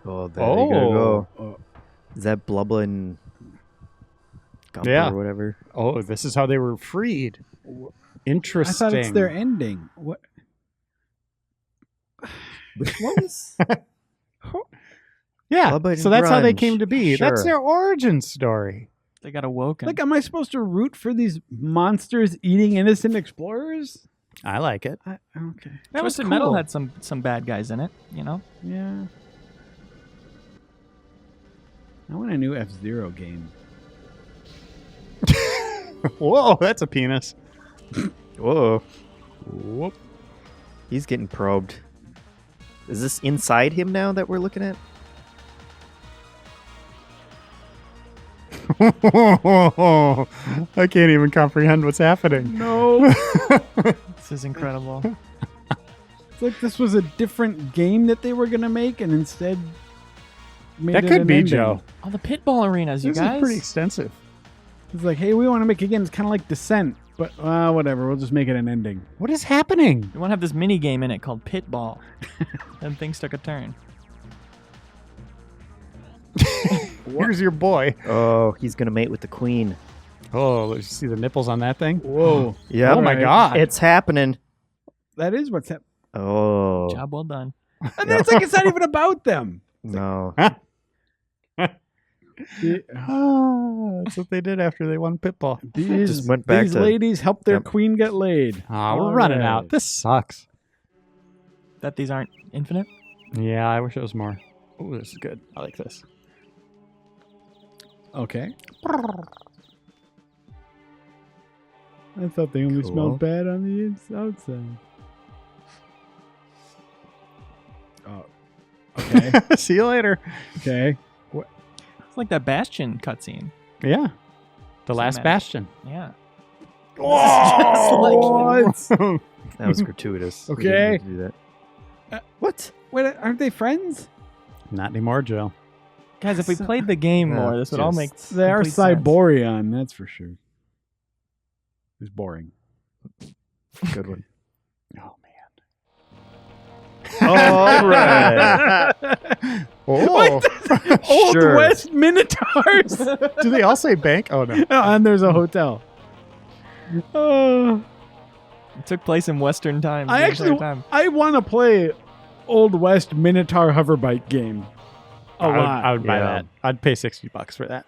S5: Oh, there you gotta go. Is that Blubba and Gumper
S1: Yeah.
S5: or whatever?
S1: Oh, this is how they were freed.
S4: I
S1: Interesting.
S4: thought it's their ending. What?
S5: Which ones?
S1: Yeah,
S5: Blubba and
S1: so that's how they
S5: Grunge.
S1: came to be. That's
S5: Sure.
S1: their origin story.
S6: They got awoken.
S4: Like, am I supposed to root for these monsters eating innocent explorers?
S1: I like it.
S4: Okay.
S6: That
S4: was
S6: Twisted Metal
S4: cool.
S6: had some bad guys in it, you know?
S4: Yeah. I want a new F-Zero game.
S1: Whoa, that's a penis.
S5: Whoa.
S1: Whoop.
S5: He's getting probed. Is this inside him now that we're looking at?
S1: I can't even comprehend what's happening.
S4: No.
S6: This is incredible.
S4: It's like this was a different game that they were going to make and instead made
S1: That
S4: it
S1: could
S4: an
S1: be,
S4: ending.
S1: Joe.
S6: Oh, the Pitball arenas, you
S1: This
S6: guys.
S1: is pretty extensive.
S4: It's like, hey, we want to make a game. It's kind of like Descent, but whatever. We'll just make it an ending.
S1: What is happening?
S6: We want to have this mini game in it called Pitball. Then things took a turn.
S1: Here's your boy.
S5: Oh, he's gonna mate with the queen.
S1: Oh, let's see the nipples on that thing.
S4: Whoa.
S5: Yeah.
S1: Oh my God.
S5: It's happening.
S4: That is what's happening.
S5: Oh.
S6: Job well done.
S4: And then it's like it's not even about them.
S5: No.
S1: That's what they did after they won Pitball.
S4: These,
S5: Just went back
S4: these
S5: to-
S4: ladies helped their
S5: Yep.
S4: queen get laid.
S1: We're running out. This sucks.
S6: That these aren't infinite?
S1: Yeah, I wish it was more. Oh, this is good. I like this.
S4: Okay. I thought they only
S5: Cool.
S4: smelled bad on the outside. Oh. Okay.
S1: See you later.
S4: Okay.
S6: It's like that Bastion cutscene.
S1: Yeah. The last
S6: Cinematic.
S1: Bastion.
S6: Yeah.
S4: What?
S5: That was gratuitous. We
S4: Okay.
S5: didn't need to do that.
S4: What? Wait, aren't they friends?
S1: Not anymore, Joe.
S6: Guys, if we played the game
S5: Yeah,
S6: more, this would all
S5: just-
S6: make
S4: They are
S6: complete sense.
S4: Cyborion, that's for sure. It's boring.
S5: Good one.
S1: Oh,
S5: All right.
S1: man. Oh.
S4: Old
S5: Sure.
S4: West Minotaurs!
S1: Do they all say bank? Oh, no.
S4: Oh, and there's a hotel. Oh.
S6: It took place in Western times.
S4: I
S6: the
S4: actually,
S6: entire time.
S4: I want to play Old West Minotaur hoverbike game. A lot.
S1: I would buy
S5: Yeah.
S1: that. I'd pay $60 for that.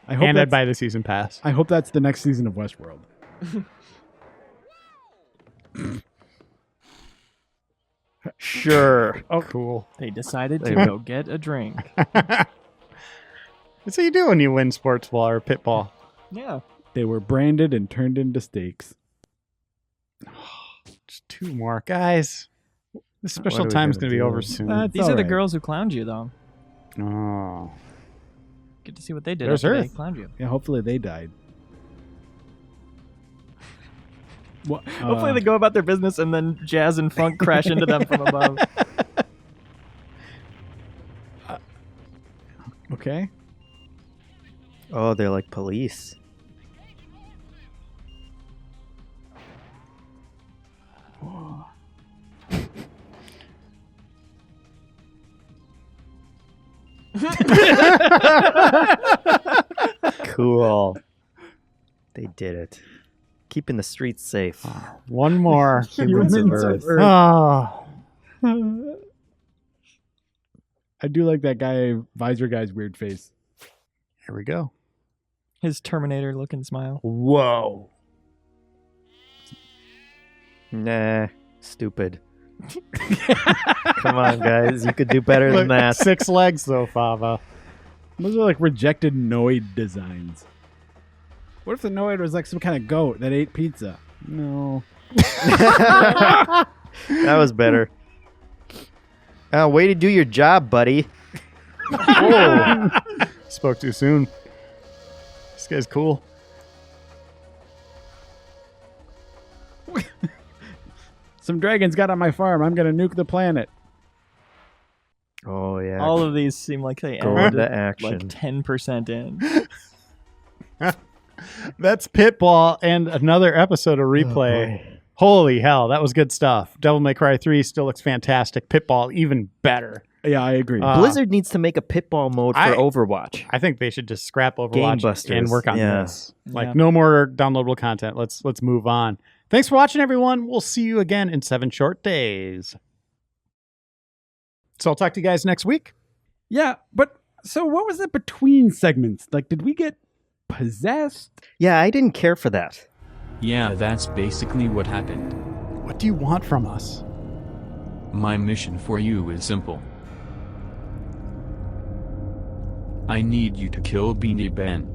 S4: I hope
S1: And I'd
S4: that's,
S1: buy the season pass.
S4: I hope that's the next season of Westworld.
S5: Sure.
S1: Oh, cool.
S6: They decided
S5: They
S6: to
S5: will.
S6: go get a drink.
S1: That's what you do when you win sports ball or pitball.
S6: Yeah.
S4: They were branded and turned into steaks.
S1: Just two more. Guys, the special
S5: are we
S1: time is
S5: gonna
S1: going to be
S5: do?
S1: over soon.
S4: That's
S6: These are the
S4: alright.
S6: girls who clowned you, though.
S1: Oh.
S6: Get to see what they did
S1: There's
S6: after they
S1: Earth.
S6: clowned you.
S4: Yeah, hopefully they died. What?
S6: Hopefully they go about their business and then jazz and funk crash into them from above.
S4: Okay.
S5: Oh, they're like police. Cool. They did it. Keeping the streets safe.
S1: One more.
S5: Humans of
S4: Humans of
S5: Earth.
S4: Earth.
S1: Oh.
S4: I do like that guy, visor guy's weird face.
S1: Here we go.
S6: His Terminator looking smile.
S1: Whoa.
S5: Nah, stupid. Come on, guys. You could do better than that.
S1: 6 legs, though, Fava.
S4: Those are like rejected Noid designs. What if the Noid was like some kind of goat that ate pizza? No.
S5: That was better. Way to do your job, buddy.
S1: Whoa. Spoke too soon. This guy's cool.
S4: Some dragons got on my farm. I'm going to nuke the planet.
S5: Oh, yeah.
S6: All of these seem like they
S5: Go
S6: ended
S5: into action.
S6: like 10% in.
S1: That's Pitball and another episode of Replay. Holy hell, that was good stuff. Devil May Cry 3 still looks fantastic. Pitball, even better.
S4: Yeah, I agree.
S5: Blizzard needs to make a pitball mode for Overwatch.
S1: I think they should just scrap Overwatch
S5: Gamebusters.
S1: and work on
S5: Yeah.
S1: this. Like,
S6: Yeah.
S1: no more downloadable content. Let's move on. Thanks for watching, everyone. We'll see you again in 7 short days. So I'll talk to you guys next week.
S4: Yeah, but so what was it between segments? Like, did we get possessed?
S5: Yeah, I didn't care for that.
S2: Yeah, that's basically what happened.
S1: What do you want from us?
S2: My mission for you is simple. I need you to kill Beanie Ben.